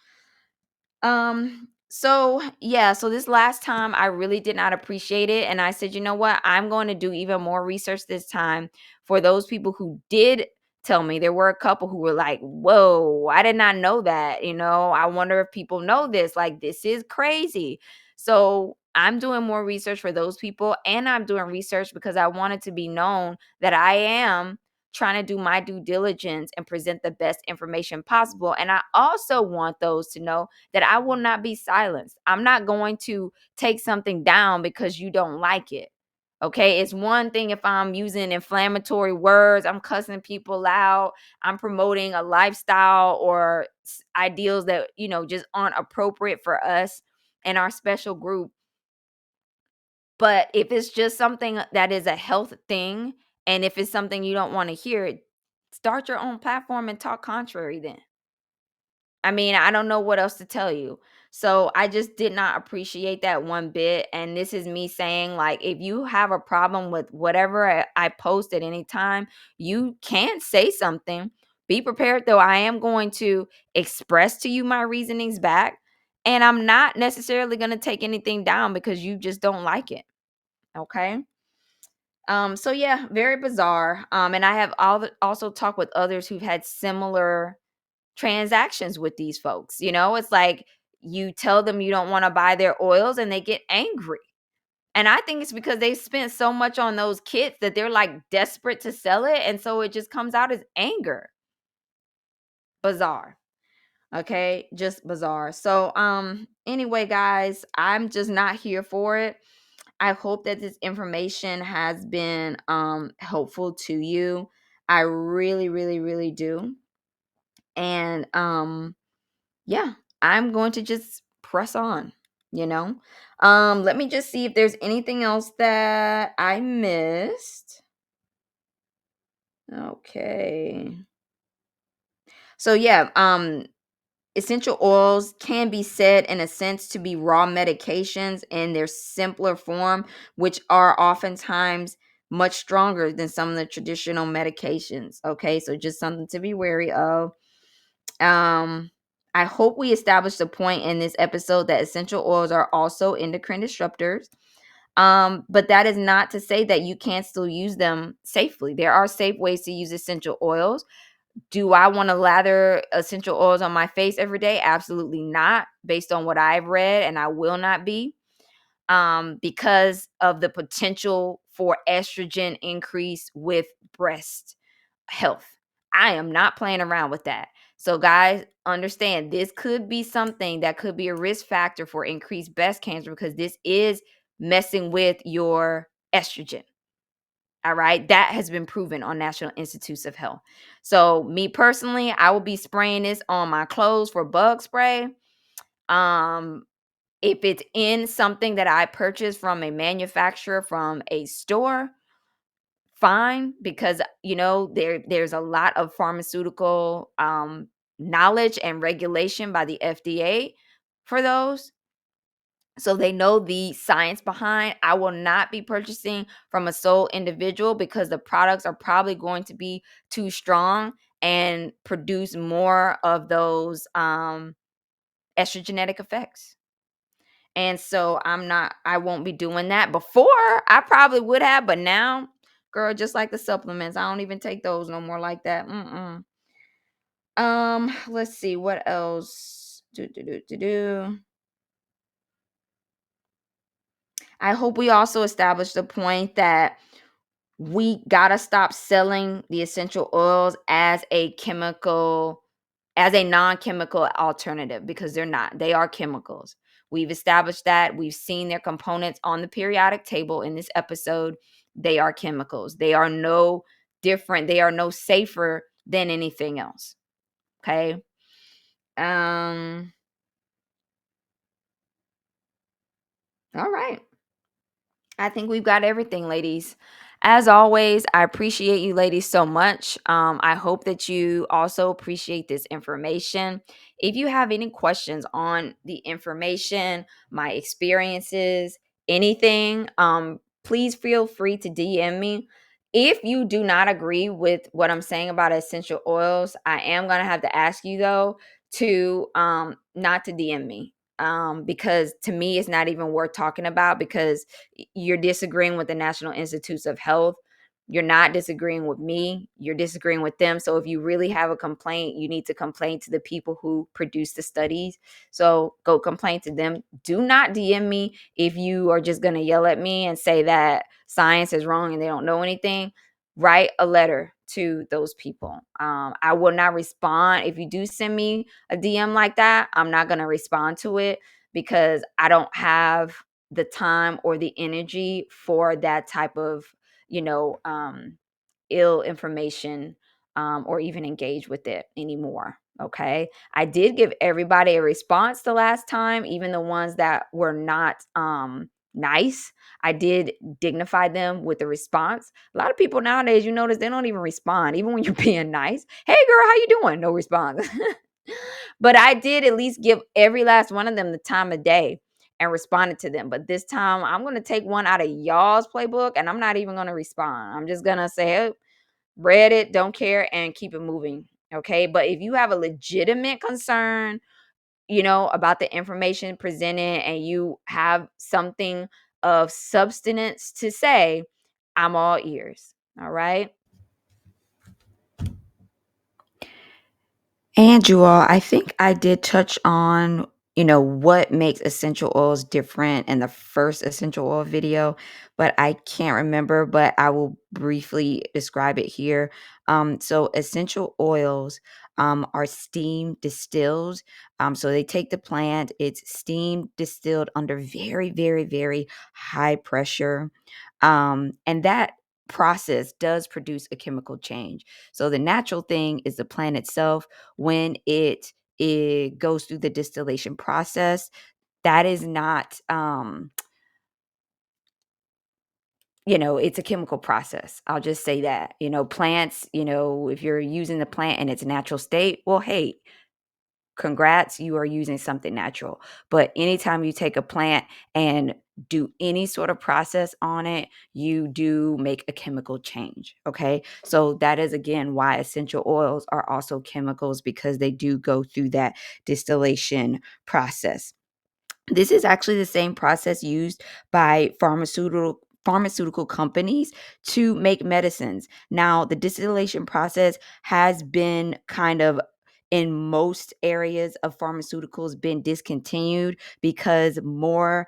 So yeah, so this last time I really did not appreciate it. And I said, you know what? I'm going to do even more research this time for those people who did tell me. There were a couple who were like, whoa, I did not know that. I wonder if people know this. Like, this is crazy. So I'm doing more research for those people. And I'm doing research because I want it to be known that I am trying to do my due diligence and present the best information possible. And I also want those to know that I will not be silenced. I'm not going to take something down because you don't like it. Okay, it's one thing if I'm using inflammatory words, I'm cussing people out, I'm promoting a lifestyle or ideals that, just aren't appropriate for us and our special group. But if it's just something that is a health thing, and if it's something you don't want to hear, start your own platform and talk contrary then. I mean, I don't know what else to tell you. So I just did not appreciate that one bit. And this is me saying, like, if you have a problem with whatever I post at any time, you can say something. Be prepared, though. I am going to express to you my reasonings back. And I'm not necessarily going to take anything down because you just don't like it. Okay. So yeah, very bizarre. And I have also talked with others who've had similar transactions with these folks. It's like you tell them you don't want to buy their oils and they get angry. And I think it's because they spent so much on those kits that they're like desperate to sell it. And so it just comes out as anger. Bizarre. Okay, just bizarre. So anyway, guys, I'm just not here for it. I hope that this information has been helpful to you. I really, really, really do. And yeah, I'm going to just press on, you know. Let me just see if there's anything else that I missed. Okay. So yeah, essential oils can be said in a sense to be raw medications in their simpler form, which are oftentimes much stronger than some of the traditional medications. Okay, so just something to be wary of. Um, I hope we established the point in this episode that essential oils are also endocrine disruptors. But that is not to say that you can't still use them safely. There are safe ways to use essential oils. Do I want to lather essential oils on my face every day? Absolutely not, based on what I've read, and I will not be, because of the potential for estrogen increase with breast health. I am not playing around with that. So, guys, understand this could be something that could be a risk factor for increased breast cancer because this is messing with your estrogen. All right. That has been proven on National Institutes of Health. So, me personally, I will be spraying this on my clothes for bug spray. Um, if it's in something that I purchased from a manufacturer from a store, fine, because there's a lot of pharmaceutical knowledge and regulation by the FDA for those. So they know the science behind. I will not be purchasing from a sole individual because the products are probably going to be too strong and produce more of those estrogenic effects. And so I won't be doing that. Before, I probably would have, but now, girl, just like the supplements, I don't even take those no more like that. Let's see what else. Do. I hope we also established the point that we gotta stop selling the essential oils as a non-chemical alternative, because they're not. They are chemicals. We've established that. We've seen their components on the periodic table in this episode. They are chemicals. They are no different. They are no safer than anything else. Okay. Um. All right. I think we've got everything, ladies. As always, I appreciate you, ladies, so much. I hope that you also appreciate this information. If you have any questions on the information, my experiences, anything, please feel free to DM me. If you do not agree with what I'm saying about essential oils, I am going to have to ask you, though, to not to DM me, because to me it's not even worth talking about, because you're disagreeing with the National Institutes of Health. You're not disagreeing with me. You're disagreeing with them. So if you really have a complaint, you need to complain to the people who produce the studies. So go complain to them. Do not DM me if you are just going to yell at me and say that science is wrong and they don't know anything. Write a letter to those people. I will not respond. If you do send me a DM like that, I'm not going to respond to it, because I don't have the time or the energy for that type of, ill information, or even engage with it anymore. Okay. I did give everybody a response the last time, even the ones that were not nice. I did dignify them with a response. A lot of people nowadays, you notice, they don't even respond, even when you're being nice. Hey girl, how you doing? No response. But I did at least give every last one of them the time of day and responded to them. But this time I'm going to take one out of y'all's playbook and I'm not even going to respond. I'm just going to say, hey, read it, don't care, and keep it moving. Okay. But if you have a legitimate concern, about the information presented, and you have something of substance to say, I'm all ears. All right. And you all, I think I did touch on what makes essential oils different in the first essential oil video, but I can't remember, but I will briefly describe it here. So essential oils are steam distilled. So they take the plant, it's steam distilled under very, very, very high pressure. And that process does produce a chemical change. So the natural thing is the plant itself when it goes through the distillation process. That is not, it's a chemical process. I'll just say that. Plants, if you're using the plant in its natural state, well, hey, congrats, you are using something natural. But anytime you take a plant and do any sort of process on it, you do make a chemical change. Okay. So that is again why essential oils are also chemicals, because they do go through that distillation process. This is actually the same process used by pharmaceutical companies to make medicines. Now, the distillation process has been kind of in most areas of pharmaceuticals been discontinued because more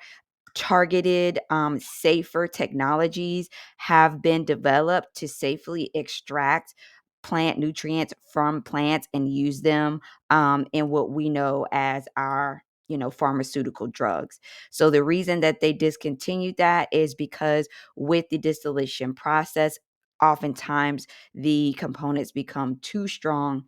targeted, safer technologies have been developed to safely extract plant nutrients from plants and use them in what we know as our pharmaceutical drugs. So the reason that they discontinued that is because with the distillation process, oftentimes the components become too strong,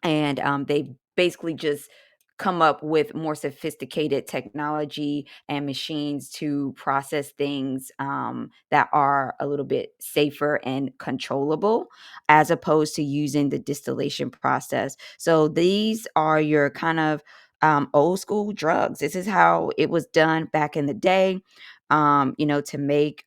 and they've basically just come up with more sophisticated technology and machines to process things that are a little bit safer and controllable, as opposed to using the distillation process. So these are your kind of old school drugs. This is how it was done back in the day. To make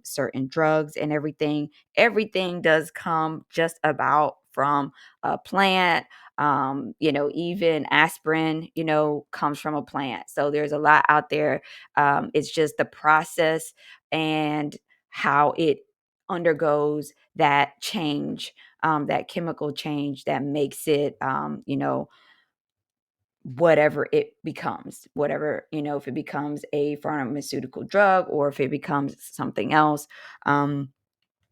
certain drugs and everything does come just about from a plant. Even aspirin, comes from a plant. So there's a lot out there. It's just the process and how it undergoes that change, that chemical change that makes it, whatever it becomes, whatever, if it becomes a pharmaceutical drug or if it becomes something else.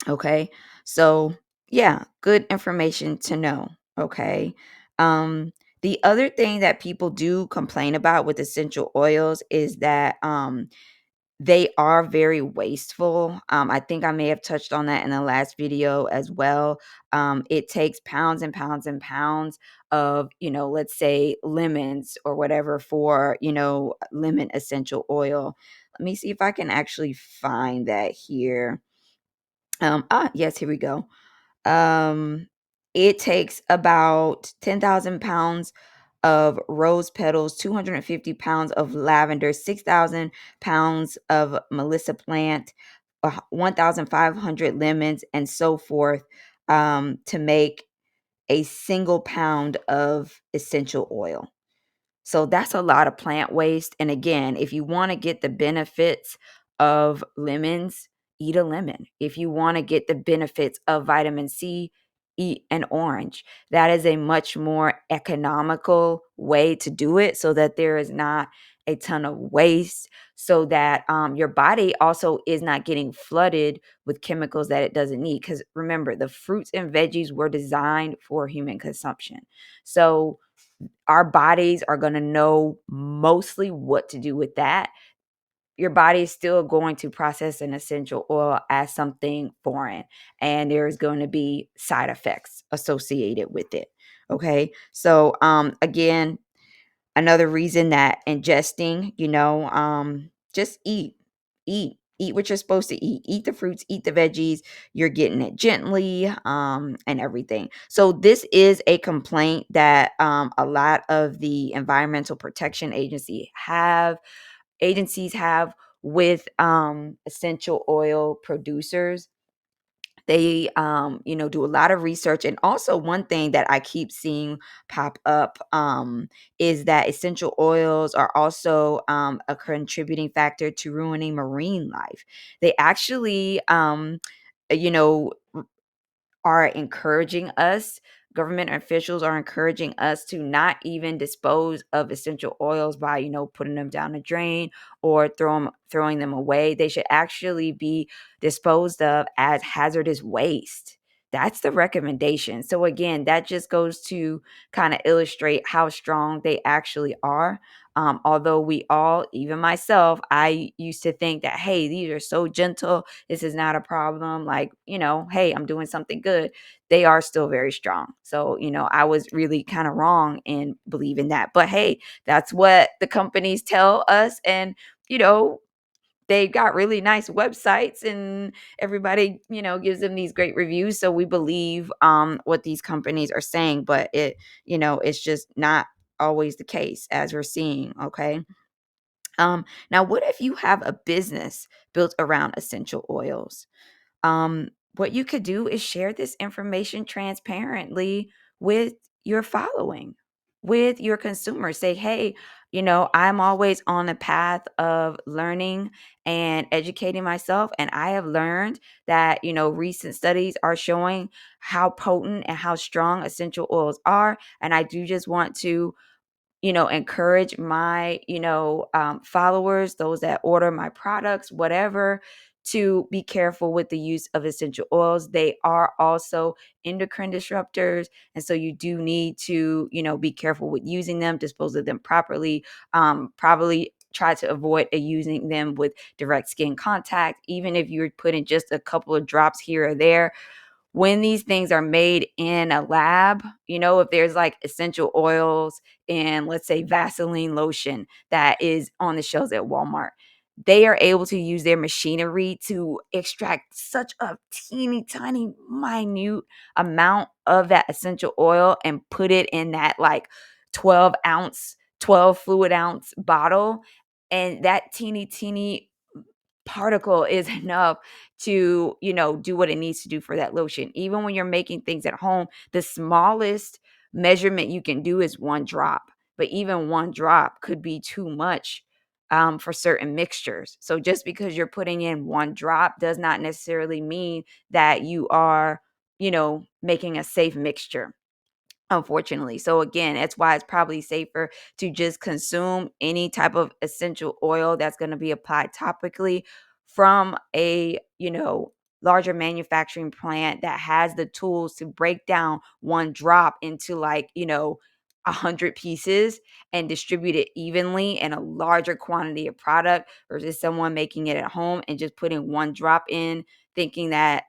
Okay. So, yeah, good information to know. Okay. Um, the other thing that people do complain about with essential oils is that they are very wasteful. I think I may have touched on that in the last video as well. It takes pounds and pounds and pounds of, let's say lemons or whatever for, lemon essential oil. Let me see if I can actually find that here. Yes, here we go. Um, it takes about 10,000 pounds of rose petals, 250 pounds of lavender, 6,000 pounds of melissa plant, 1,500 lemons, and so forth, to make a single pound of essential oil. So that's a lot of plant waste. And again, if you want to get the benefits of lemons, eat a lemon. If you want to get the benefits of vitamin C, eat an orange. That is a much more economical way to do it, so that there is not a ton of waste, so that your body also is not getting flooded with chemicals that it doesn't need. Because remember, the fruits and veggies were designed for human consumption. So our bodies are going to know mostly what to do with that. Your body is still going to process an essential oil as something foreign, and there's going to be side effects associated with it. Okay. So, again, another reason that ingesting, just eat what you're supposed to eat the fruits, eat the veggies, you're getting it gently, and everything. So this is a complaint that a lot of the environmental protection agencies have with essential oil producers. They do a lot of research. And also one thing that I keep seeing pop up is that essential oils are also a contributing factor to ruining marine life. They actually you know are encouraging us government officials are encouraging us to not even dispose of essential oils by, putting them down the drain or throwing them away. They should actually be disposed of as hazardous waste. That's the recommendation. So again, that just goes to kind of illustrate how strong they actually are. Although we all, even myself, I used to think that, hey, these are so gentle. This is not a problem. Like, hey, I'm doing something good. They are still very strong. So, I was really kind of wrong in believing that. But hey, that's what the companies tell us. And, you know, they got really nice websites and everybody, gives them these great reviews. So we believe what these companies are saying, but it's just not always the case as we're seeing. Okay. Now what if you have a business built around essential oils? What you could do is share this information transparently with your following, with your consumers. Say, hey, I'm always on a path of learning and educating myself. And I have learned that, recent studies are showing how potent and how strong essential oils are. And I do just want to encourage my, followers, those that order my products, whatever, to be careful with the use of essential oils. They are also endocrine disruptors. And so you do need to, be careful with using them, dispose of them properly, probably try to avoid using them with direct skin contact, even if you're putting just a couple of drops here or there. When these things are made in a lab, if there's like essential oils and let's say Vaseline lotion that is on the shelves at Walmart, they are able to use their machinery to extract such a teeny tiny minute amount of that essential oil and put it in that like 12 fluid ounce bottle. And that teeny particle is enough to, do what it needs to do for that lotion. Even when you're making things at home, the smallest measurement you can do is 1 drop. But even 1 drop could be too much for certain mixtures. So just because you're putting in 1 drop does not necessarily mean that you are, making a safe mixture, unfortunately. So again, that's why it's probably safer to just consume any type of essential oil that's going to be applied topically from a, larger manufacturing plant that has the tools to break down 1 drop into like, 100 pieces and distribute it evenly in a larger quantity of product versus someone making it at home and just putting 1 drop in, thinking that,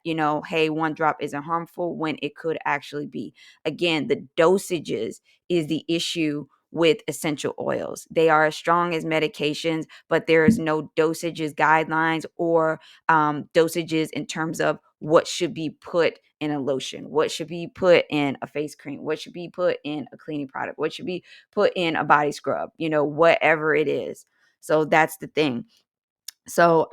hey, 1 drop isn't harmful when it could actually be. Again, the dosages is the issue with essential oils. They are as strong as medications, but there is no dosages guidelines or dosages in terms of what should be put in a lotion, what should be put in a face cream, what should be put in a cleaning product, what should be put in a body scrub, whatever it is. So that's the thing. So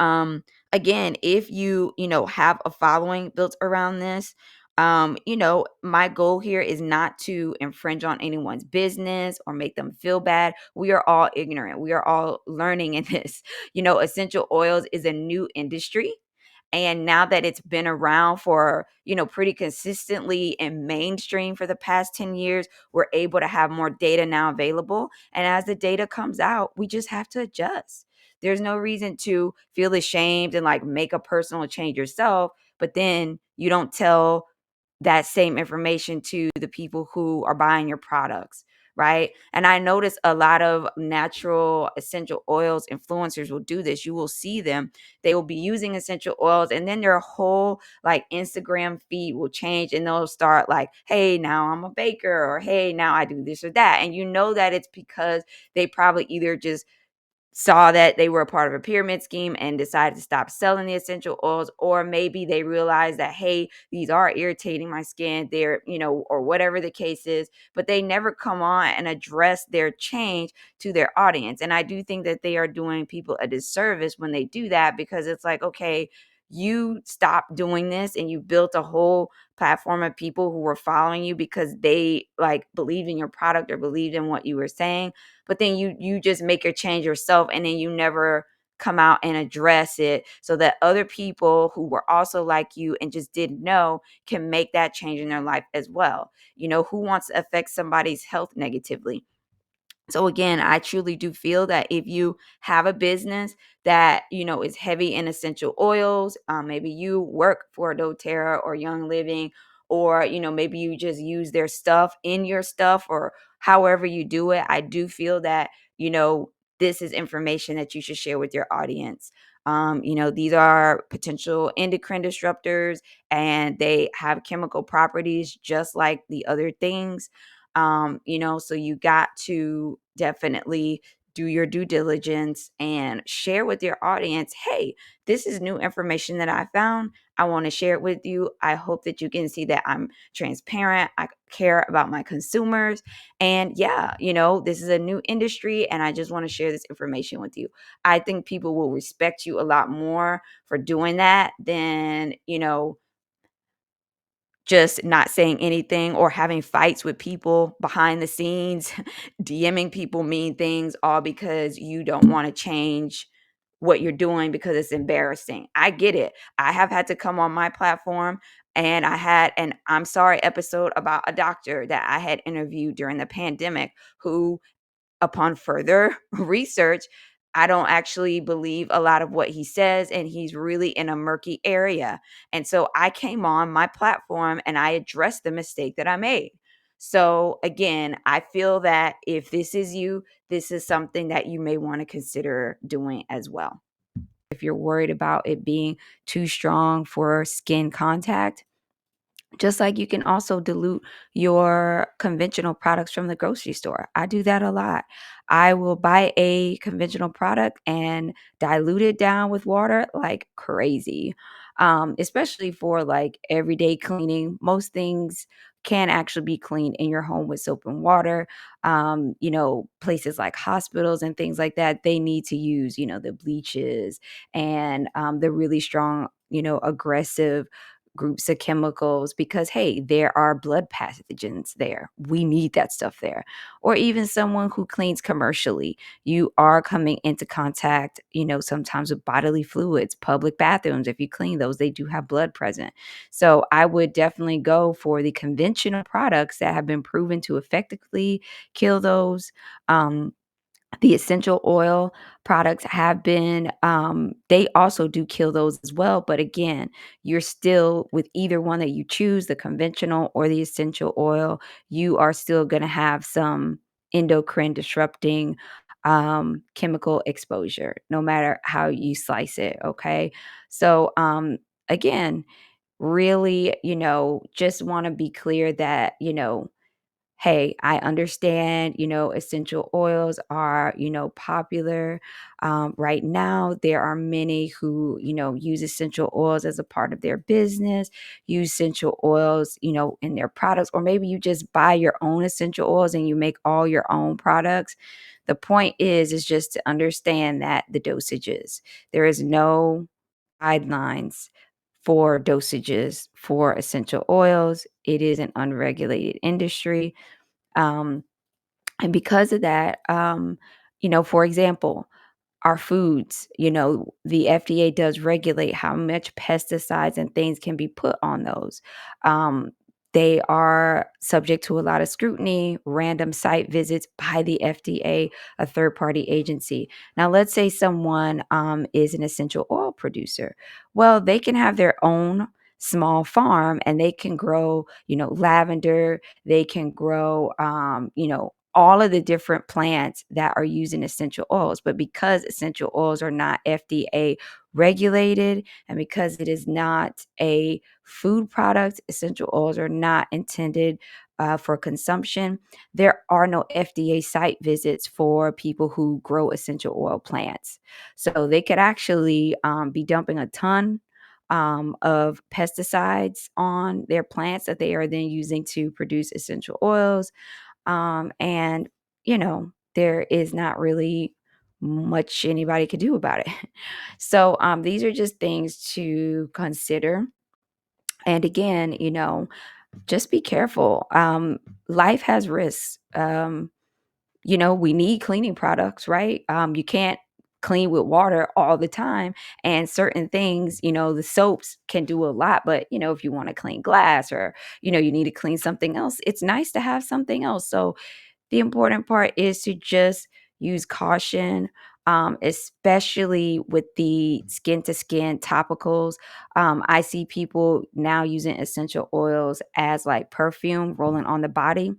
again, if you have a following built around this, my goal here is not to infringe on anyone's business or make them feel bad. We are all ignorant. We are all learning in this. Essential oils is a new industry. And now that it's been around for, pretty consistently and mainstream for the past 10 years, we're able to have more data now available. And as the data comes out, we just have to adjust. There's no reason to feel ashamed and like make a personal change yourself, but then you don't tell that same information to the people who are buying your products, right? And I notice a lot of natural essential oils influencers will do this. You will see them, they will be using essential oils, and then their whole like Instagram feed will change and they'll start like, hey, now I'm a baker, or hey, now I do this or that. And that it's because they probably either just saw that they were a part of a pyramid scheme and decided to stop selling the essential oils, or maybe they realized that, hey, these are irritating my skin, they're, or whatever the case is, but they never come on and address their change to their audience. And I do think that they are doing people a disservice when they do that, because it's like, okay, you stopped doing this and you built a whole platform of people who were following you because they like believed in your product or believed in what you were saying, but then you just make your change yourself, and then you never come out and address it so that other people who were also like you and just didn't know can make that change in their life as well. Who wants to affect somebody's health negatively? So again, I truly do feel that if you have a business that, is heavy in essential oils, maybe you work for doTERRA or Young Living, or, maybe you just use their stuff in your stuff, or however you do it, I do feel that, this is information that you should share with your audience. These are potential endocrine disruptors, and they have chemical properties just like the other things. So you got to definitely do your due diligence and share with your audience, hey, this is new information that I found. I want to share it with you. I hope that you can see that I'm transparent. I care about my consumers. And yeah, this is a new industry and I just want to share this information with you. I think people will respect you a lot more for doing that than, just not saying anything or having fights with people behind the scenes, DMing people mean things, all because you don't want to change what you're doing because it's embarrassing. I get it. I have had to come on my platform, and I had an I'm sorry episode about a doctor that I had interviewed during the pandemic who, upon further research, I don't actually believe a lot of what he says, and he's really in a murky area. And so I came on my platform and I addressed the mistake that I made. So again, I feel that if this is you, this is something that you may want to consider doing as well. If you're worried about it being too strong for skin contact, just like you can also dilute your conventional products from the grocery store. I do that a lot. I will buy a conventional product and dilute it down with water like crazy. Especially for like everyday cleaning. Most things can actually be cleaned in your home with soap and water. Places like hospitals and things like that, they need to use, the bleaches and the really strong, aggressive groups of chemicals, because hey, there are blood pathogens there. We need that stuff there. Or even someone who cleans commercially, you are coming into contact, sometimes with bodily fluids. Public bathrooms, if you clean those, they do have blood present. So I would definitely go for the conventional products that have been proven to effectively kill those. The essential oil products have been, they also do kill those as well. But again, you're still with either one that you choose, the conventional or the essential oil, you are still going to have some endocrine disrupting chemical exposure, no matter how you slice it. Okay. So, again, really, just want to be clear that, hey, I understand, essential oils are, popular. Right now, there are many who, use essential oils as a part of their business, use essential oils, in their products, or maybe you just buy your own essential oils and you make all your own products. The point is just to understand that the dosages, there is no guidelines for dosages for essential oils. It is an unregulated industry. Um, and because of that, for example, our foods, the FDA does regulate how much pesticides and things can be put on those. Um, they are subject to a lot of scrutiny, random site visits by the FDA, a third party agency. Now, let's say someone is an essential oil producer. Well, they can have their own small farm and they can grow, lavender, they can grow, all of the different plants that are used in essential oils. But because essential oils are not FDA regulated, and because it is not a food product, essential oils are not intended for consumption. There are no FDA site visits for people who grow essential oil plants. So they could actually be dumping a ton of pesticides on their plants that they are then using to produce essential oils. And, there is not really much anybody could do about it. So, these are just things to consider. And again, just be careful. Life has risks. We need cleaning products, right? You can't clean with water all the time. And certain things, the soaps can do a lot, but if you want to clean glass, or you need to clean something else, it's nice to have something else. So the important part is to just use caution, especially with the skin to skin topicals. I see people now using essential oils as like perfume rolling on the body.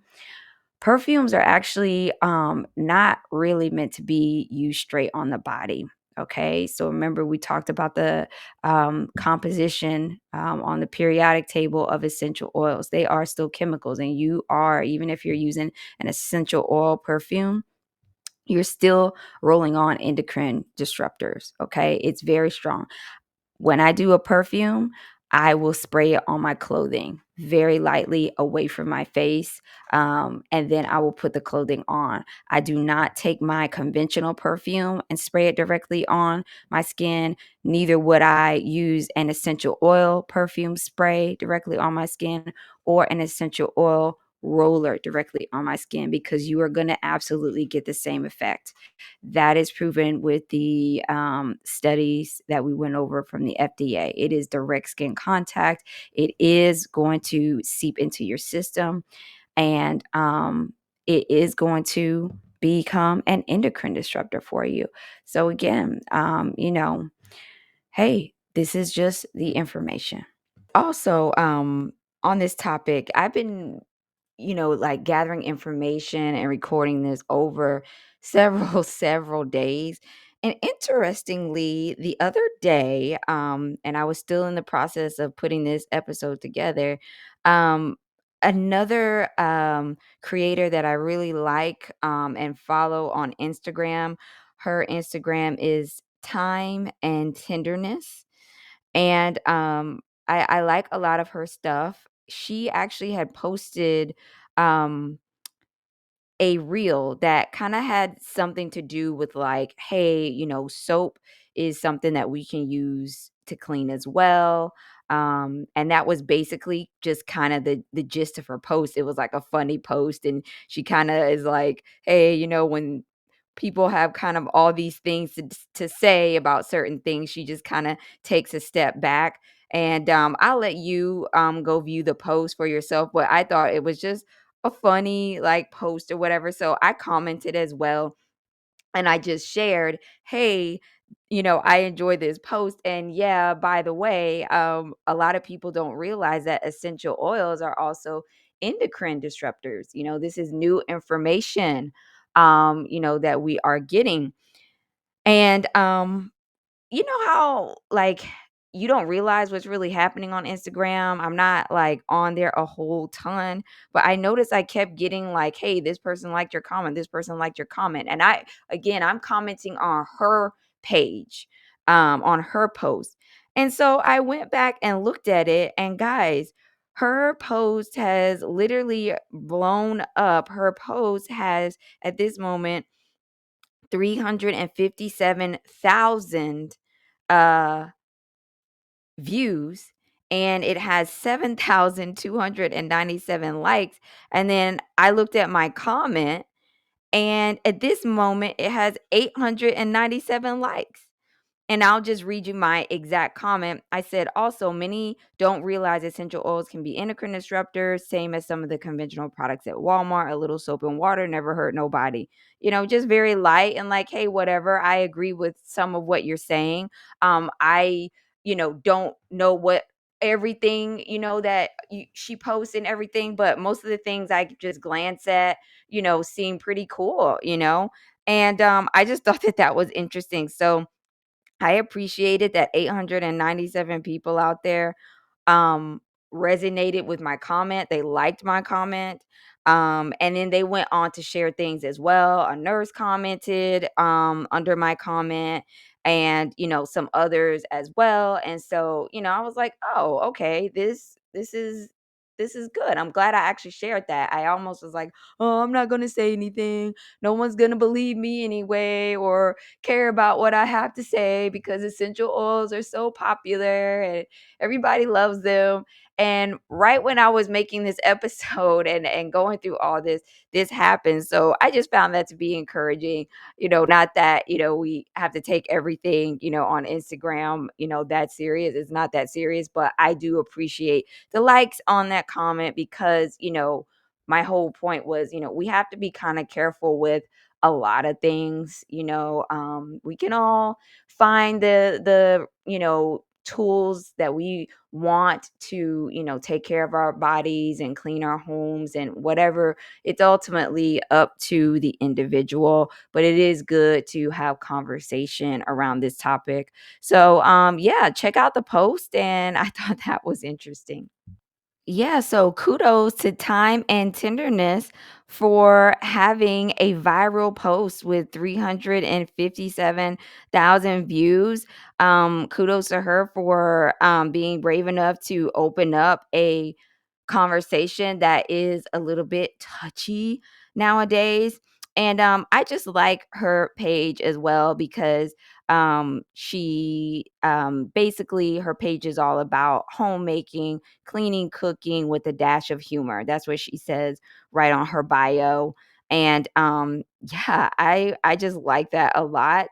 Perfumes are actually not really meant to be used straight on the body. Okay, so remember we talked about the composition on the periodic table of essential oils. They are still chemicals, and even if you're using an essential oil perfume, you're still rolling on endocrine disruptors. Okay, it's very strong. When I do a perfume, I will spray it on my clothing very lightly away from my face. And then I will put the clothing on. I do not take my conventional perfume and spray it directly on my skin. Neither would I use an essential oil perfume spray directly on my skin, or an essential oil roller directly on my skin, because you are going to absolutely get the same effect. That is proven with the studies that we went over from the FDA. It is direct skin contact. It is going to seep into your system, and it is going to become an endocrine disruptor for you. So again, hey, this is just the information. Also, on this topic, I've been like gathering information and recording this over several several days. And interestingly, the other day, and I was still in the process of putting this episode together, um another creator that I really like and follow on Instagram. Her Instagram is Time and Tenderness, and I like a lot of her stuff. She actually had posted um a reel that kind of had something to do with like, hey, soap is something that we can use to clean as well. And that was basically just kind of the gist of her post. It was like a funny post, and she kind of is like, hey, when people have kind of all these things to say about certain things, she just kind of takes a step back. And I'll let you go view the post for yourself, but I thought it was just a funny like post or whatever. So I commented as well, and I just shared, hey, I enjoyed this post. And yeah, by the way, a lot of people don't realize that essential oils are also endocrine disruptors. This is new information that we are getting. And you know how like you don't realize what's really happening on Instagram? I'm not like on there a whole ton, but I noticed I kept getting like, "Hey, this person liked your comment. This person liked your comment." And I'm commenting on her page, on her post. And so I went back and looked at it, and guys, her post has literally blown up. Her post has at this moment 357,000 uh views, and it has 7,297 likes. And then I looked at my comment, and at this moment it has 897 likes. And I'll just read you my exact comment. I said, also, many don't realize essential oils can be endocrine disruptors, same as some of the conventional products at Walmart. A little soap and water never hurt nobody. Just very light and like, hey, whatever. I agree with some of what you're saying. I, don't know what everything, that she posts and everything, but most of the things I just glance at, seem pretty cool, and I just thought that was interesting. So, I appreciated that 897 people out there um resonated with my comment. They liked my comment. And then they went on to share things as well. A nurse commented under my comment, and some others as well. And so, I was like, "Oh, okay. This is good." I'm glad I actually shared that. I almost was like, "Oh, I'm not going to say anything. No one's going to believe me anyway, or care about what I have to say, because essential oils are so popular and everybody loves them." And right when I was making this episode and going through all this happened. So I just found that to be encouraging. Not that, we have to take everything, on Instagram, that serious. It's not that serious, but I do appreciate the likes on that comment because, my whole point was, we have to be kind of careful with a lot of things. We can all find the tools that we want to, take care of our bodies and clean our homes and whatever. It's ultimately up to the individual, but it is good to have conversation around this topic. So yeah, check out the post, and I thought that was interesting. Yeah, so kudos to Time and Tenderness for having a viral post with 357,000 views. Kudos to her for being brave enough to open up a conversation that is a little bit touchy nowadays. And I just like her page as well because she basically her page is all about homemaking, cleaning, cooking with a dash of humor. That's what she says right on her bio. And yeah, I just like that a lot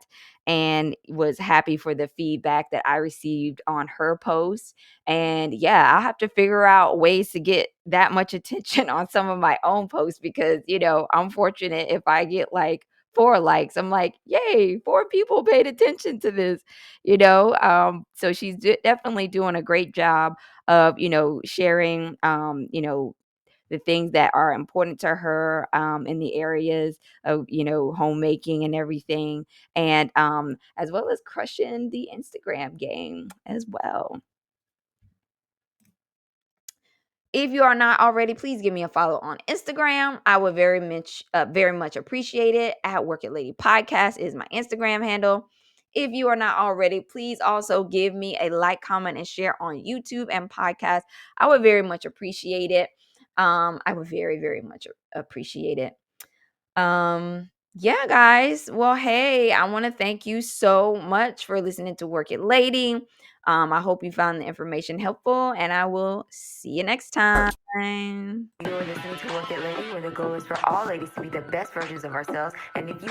and was happy for the feedback that I received on her post. And yeah, I'll have to figure out ways to get that much attention on some of my own posts because, I'm fortunate if I get like 4 likes. I'm like, yay, 4 people paid attention to this, So she's definitely doing a great job of, sharing, the things that are important to her in the areas of, homemaking and everything. And as well as crushing the Instagram game as well. If you are not already, please give me a follow on Instagram. I would very much appreciate it. At Work It Lady Podcast is my Instagram handle. If you are not already, please also give me a like, comment, and share on YouTube and podcast. I would very much appreciate it. I would very, very much appreciate it. Yeah, guys. Well, hey, I want to thank you so much for listening to Work It Lady. I hope you found the information helpful, and I will see you next time. You're listening to Work It Lady, where the goal is for all ladies to be the best versions of ourselves. And if you